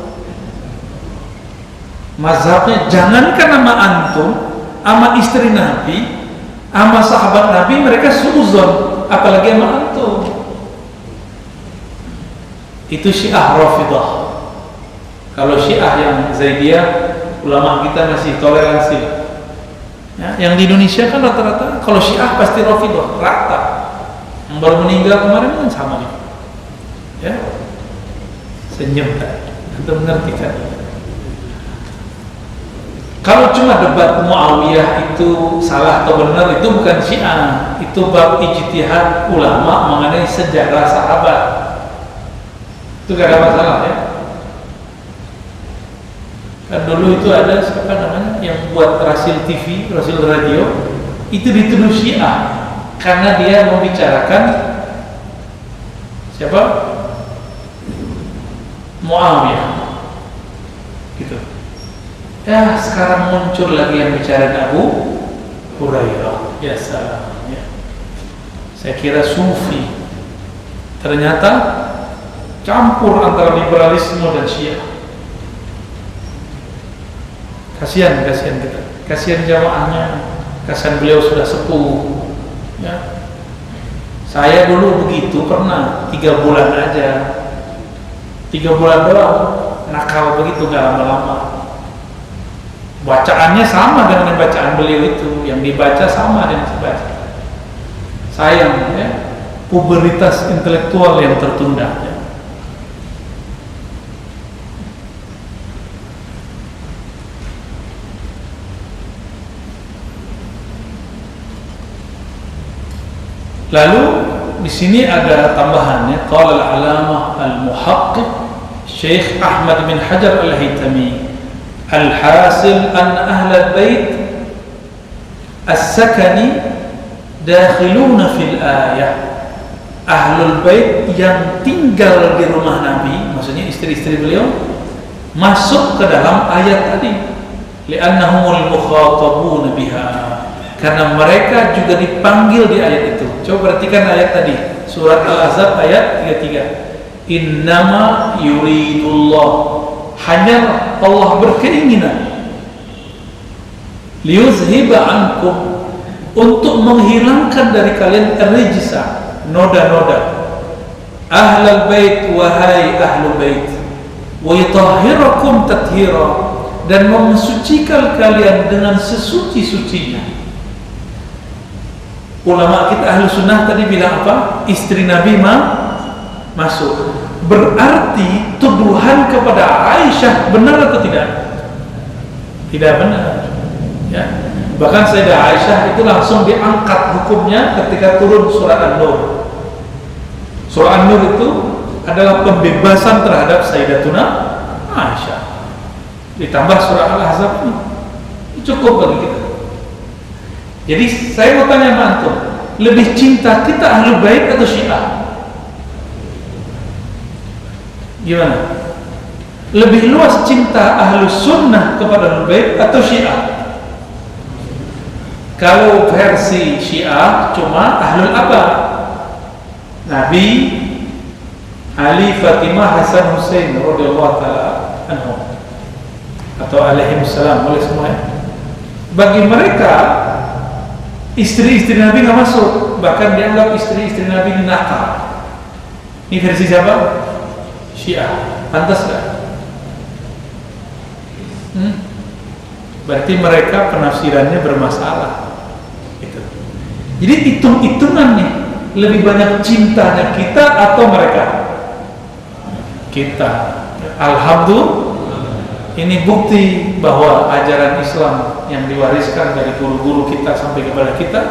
Mazhabnya jangankan nama antum, sama istri Nabi, sama sahabat Nabi mereka suuzon, apalagi sama antum. Itu Syiah Rafidah. Kalau Syiah yang Zaidiyah, ulama kita masih toleransi. Ya, yang di Indonesia kan rata-rata kalau Syiah pasti Rafidah, rata. Yang baru meninggal kemarin kan sama nih. Ya. Senyum tadi. Anda mengerti kan? Kalau cuma debat Muawiyah itu salah atau benar, itu bukan Syiah, itu bab ijtihad ulama mengenai sejarah sahabat. Itu gak ada masalah ya. Kan dulu itu ada siapa namanya yang buat Rasil TV, Rasil Radio, itu dituduh Syiah karena dia membicarakan siapa? Muawiyah. Gitu. Ya, sekarang muncul lagi yang bicara Abu Hurairah. Ya salam ya. Saya kira sufi. Ternyata campur antara liberalisme dan Syiah. Kasihan kita. Kasihan jamaahnya. Kasihan beliau sudah sepuh. Ya. Saya dulu begitu pernah 3 bulan aja. 3 bulan doang nakal begitu, gak lama-lama. Bacaannya sama dengan bacaan beliau itu, yang dibaca sama dengan dibaca. Sayang ya, puberitas intelektual yang tertunda ya. Lalu di sini ada tambahannya, qala al-alamah al-muhaqqiq Syekh Ahmad bin Hajar Al-Haytami, alhasil anna ahlal bait as-sakani dakhiluna fil ayah. Ahlul bait yang tinggal di rumah Nabi, maksudnya istri-istri beliau, masuk ke dalam ayat tadi. Li'annahumul mukhatabuna biha, karena mereka juga dipanggil di ayat itu. Coba perhatikan ayat tadi, surat Al-Ahzab ayat 33. Innama yuridullah, hanya Allah berkeinginan, liyuzhiba ankum, untuk menghilangkan dari kalian rijsa, noda-noda, ahlal bait, wahai ahlu bait, wa yutahhirakum tathira, dan mensucikan kalian dengan sesuci-sucinya. Ulama kita ahlu sunnah tadi bilang apa? Istri Nabi masuk. Berarti tuduhan kepada Aisyah benar atau tidak? Tidak benar, ya. Bahkan Sayyidah Aisyah itu langsung diangkat hukumnya ketika turun surah An-Nur. Surah An-Nur itu adalah pembebasan terhadap Sayyidatuna Aisyah. Ditambah surah Al-Ahzab ini cukup bagi kita. Jadi saya mau tanya sama antum, lebih cinta kita Ahlul Bait atau Syiah? Gimana? Lebih luas cinta Ahlus Sunnah kepada Ahlul Bait atau Syiah? Kalau versi Syiah cuma Ahlul Aba, Nabi, Ali, Fatimah, Hasan, Husain radhiyallahu taala anhum, atau alaihimussalam, oleh semuanya. Bagi mereka istri-istri Nabi nggak masuk, bahkan dianggap istri-istri Nabi ini nakal. Ini versi siapa? Syiah. Pantas nggak? Berarti mereka penafsirannya bermasalah. Gitu. Jadi hitung-hitungan nih, lebih banyak cintanya kita atau mereka? Kita. Alhamdulillah. Ini bukti bahwa ajaran Islam yang diwariskan dari guru-guru kita sampai kepada kita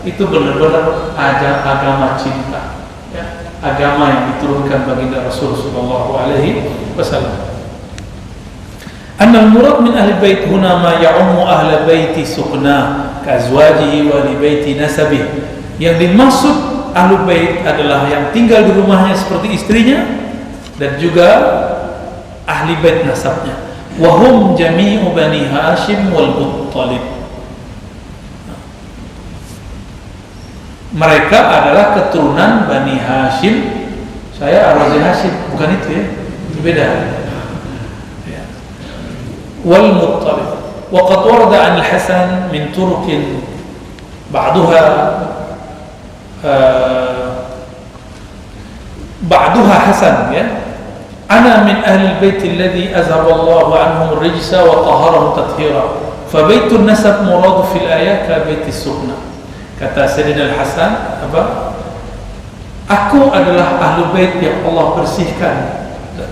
itu benar-benar agama cinta, ya, agama yang diturunkan baginda Rasul sallallahu alaihi wasallam. Annal murad min ahli bait huna ma ya'ummu ahli baiti suqna ka azwajihi wa li baiti nasabih. Yang dimaksud ahli bait adalah yang tinggal di rumahnya seperti istrinya dan juga ahli bait nasabnya. Wahum jami'u bani Hashim wal Muttalib. Mereka adalah keturunan Bani Hashim. Saya Ar-Razi Hashim, bukan itu ya, itu beda. Ya. Wal Muttalib. Wa qad warada 'an al-Hasan min turuqin ba'daha Hasan, ya. Ana min ahli al-bait alladhi azhaba Allahu anhum ar-rijsa wa tahharahum tathira. Fa baitun nasab murad fil ayat ka baitis sunnah. Kata Sayyidina Al-Hasan, apa? Aku adalah ahli bait yang Allah bersihkan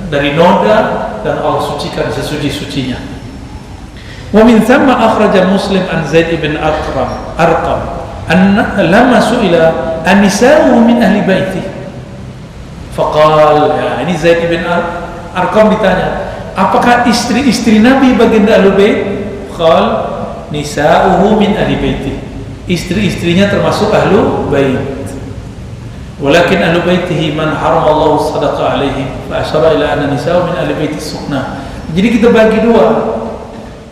dari noda dan Allah sucikan sesuci-sucinya. Wa min thamma akhraja Muslim an Zaid ibn Arqam anna lama su'ila an-nisa'u min ahli baiti. Faqal, ya, ini Zaid bin Arqam ditanya, apakah istri-istri Nabi baginda Ahlul Bait? Qal nisa'uhu min ahli baiti. Istri-istrinya termasuk Ahlul Bait. Walakin Ahlul Baitihi man haramallahu sadaqa alaihi. Fa asyara ila anna nisa'u min ahli baiti sunnah. Jadi kita bagi dua.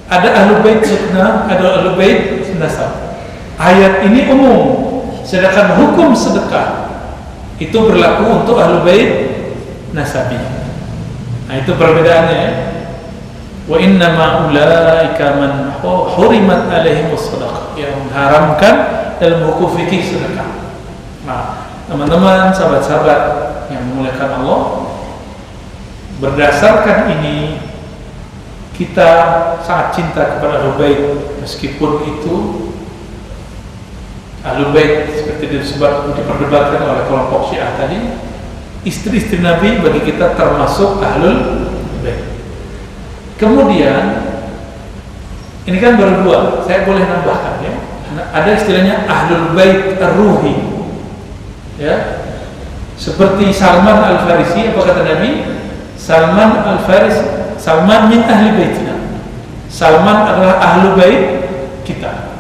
Ada Ahlul Bait sunnah, ada Ahlul Bait nasab. Ayat ini umum, sedangkan hukum sedekah itu berlaku untuk Ahlul Bait nasabi. Nah, itu perbedaannya, ya. Wa innama ulaika man hurimat alaihim as-sadaqah, yang haramkan dalam hukum fikih sedekah. Nah, teman-teman, sahabat-sahabat yang dimuliakan Allah, berdasarkan ini kita sangat cinta kepada Ahlul Bait, meskipun itu Ahlul Bait seperti diperdebatkan oleh kelompok Syiah tadi, istri-istri Nabi bagi kita termasuk Ahlul Bait. Kemudian ini kan baru dua, saya boleh nambahkan, ya. Ada istilahnya Ahlul Bait ar-Ruhi, ya. Seperti Salman Al-Farisi, apa kata Nabi? Salman Al-Farisi, Salman min ahli baitina. Salman adalah ahlu bait kita.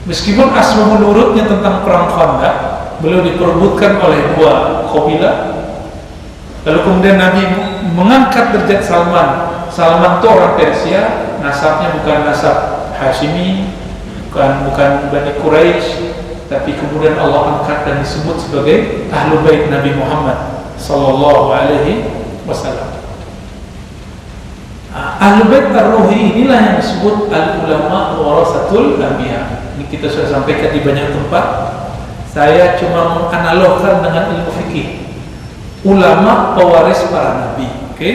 Meskipun asal menurutnya tentang perang Khandaq, beliau diperebutkan oleh dua kabilah. Lalu kemudian Nabi mengangkat derajat Salman. Salman itu orang Persia, nasabnya bukan nasab Hashimi, bukan Bani Quraisy, tapi kemudian Allah angkat dan disebut sebagai ahlu bait Nabi Muhammad sallallahu alaihi wasallam. Ahlu bait ar-ruhi inilah yang disebut al-ulama warasatul anbiya. Ini kita sudah sampaikan di banyak tempat. Saya cuma menganalogkan dengan ilmu fikih. Ulama pewaris para nabi. Oke?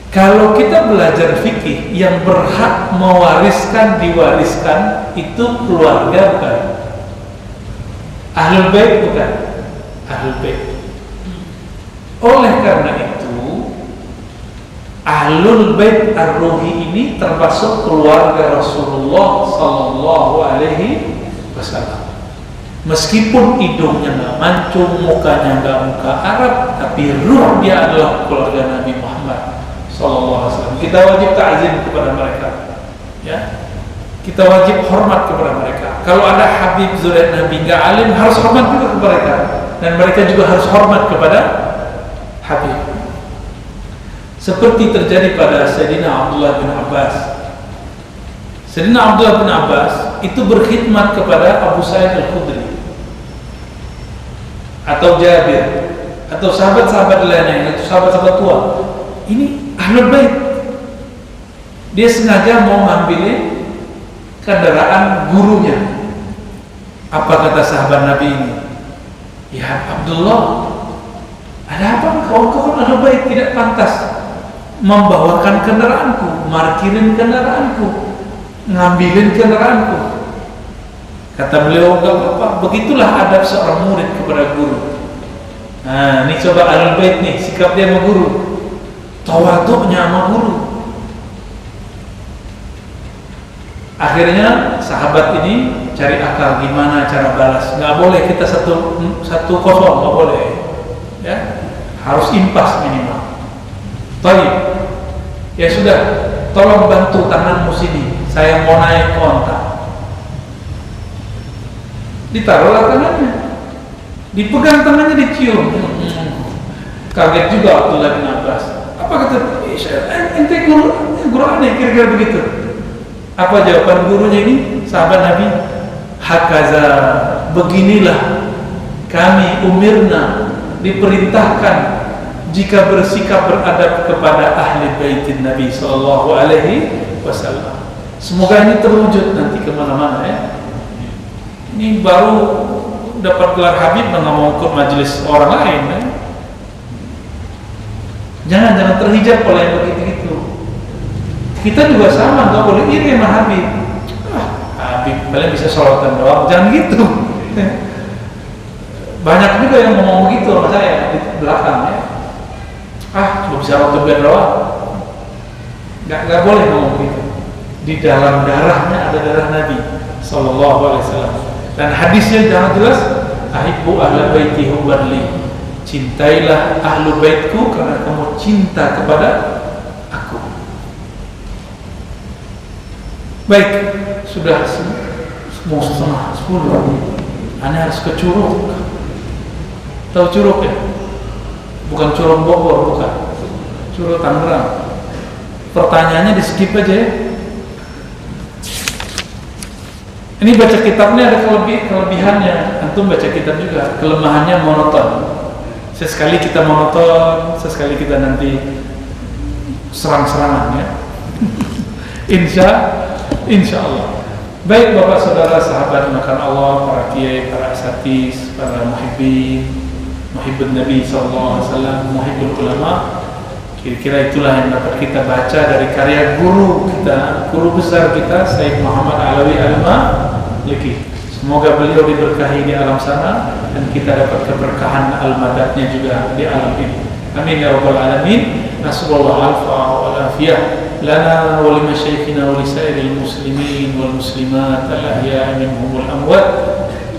Kalau kita belajar fikih, yang berhak mewariskan, diwariskan itu keluarga, bukan ahlul bait, bukan ahlul bait. Oleh karena itu, ahlul bait ar-ruhi ini termasuk keluarga Rasulullah sallallahu alaihi wasallam. Meskipun hidungnya nggak mancung, mukanya nggak muka Arab, tapi ruh dia adalah keluarga Nabi Muhammad sallallahu alaihi wasallam. Kita wajib ta'zim kepada mereka, ya. Kita wajib hormat kepada mereka. Kalau ada Habib zuriat Nabi nggak alim, harus hormat juga kepada mereka, dan mereka juga harus hormat kepada Habib. Seperti terjadi pada Sayyidina Abdullah bin Abbas. Sayyidina Abdullah bin Abbas itu berkhidmat kepada Abu Sa'id Al-Khudri atau Jabir atau sahabat-sahabat lainnya, atau sahabat-sahabat tua. Ini ahlul bait. Dia sengaja mau ngambilin kendaraan gurunya. Apa kata sahabat Nabi ini? Ya Abdullah, ada apa? Kau kan ahlul bait, tidak pantas membawakan kendaraanku, markirin kendaraanku, ngambilin kendaraanku. Kata beliau, enggak apa-apa. Begitulah adab seorang murid kepada guru. Nah, ini coba ahlul bait nih, sikap dia sama guru, tawaduknya sama guru. Akhirnya sahabat ini cari akal gimana cara balas. Nggak boleh kita satu kosong, nggak boleh, ya, harus impas minimal. Baik, ya sudah, tolong bantu tanganmu sini, saya mau naik onta. Ditaruhlah tangannya, dipegang tangannya, dicium. Kaget juga Abdullah bin Abbas. Apa kata? Ente guru aneh, kira-kira begitu. Apa jawaban gurunya ini? Sahabat Nabi, hakaza, beginilah kami umirna, diperintahkan jika bersikap beradab kepada ahli baitin Nabi sallallahu alaihi wasallam. Semoga ini terwujud nanti kemana-mana, ya. Ini baru dapat gelar Habib, nggak mau ikut majelis orang lain, ya. Jangan terhijab oleh yang begitu-gitu. Kita juga sama, nggak boleh iri sama Habib. Habib kalian bisa sholatan doang, jangan gitu. Banyak juga yang ngomong begitu sama saya di belakang, ya. Cuma bisa rotoban doang. Nggak boleh ngomong begitu. Di dalam darahnya ada darah Nabi sallallahu alaihi wasallam. Dan hadisnya jangan jelas, ahibbu ahla baiti hubbarli, cintailah ahlu baitku karena kamu cinta kepada aku. Baik, sudah mau setengah 10. Anda harus ke Curug. Tahu Curug, ya? Bukan Curug Bogor, bukan. Curug Tangerang. Pertanyaannya di skip aja, ya. Ini baca kitabnya ada kelebihannya. Antum baca kitab juga, kelemahannya monoton. Sesekali kita monoton, sesekali kita nanti serang-serangan, ya. Insya Allah. Baik Bapak Saudara sahabat makan Allah, para kiai, para asatis, para muhibbun Nabi sallallahu alaihi wasallam, muhibbul ulama. Kira-kira itulah yang dapat kita baca dari karya guru kita, guru besar kita, Sayyid Muhammad Alawi Al-Maliki. Semoga beliau diberkahi di alam sana dan kita dapat keberkahan al-madatnya juga di alam ini. Amin ya rabbal alamin. Nasallallahu alfa wal afiyah lana wa li masyayikhina wa li sairil muslimin wal muslimat al ahya'i minhum wal amwat.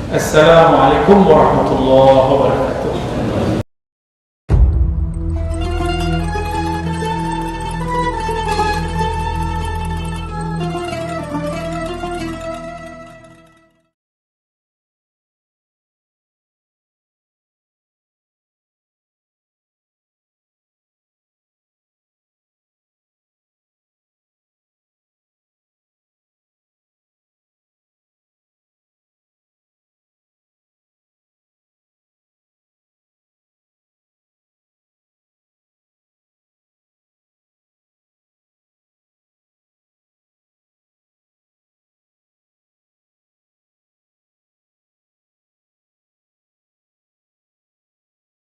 Assalamualaikum warahmatullahi wabarakatuh.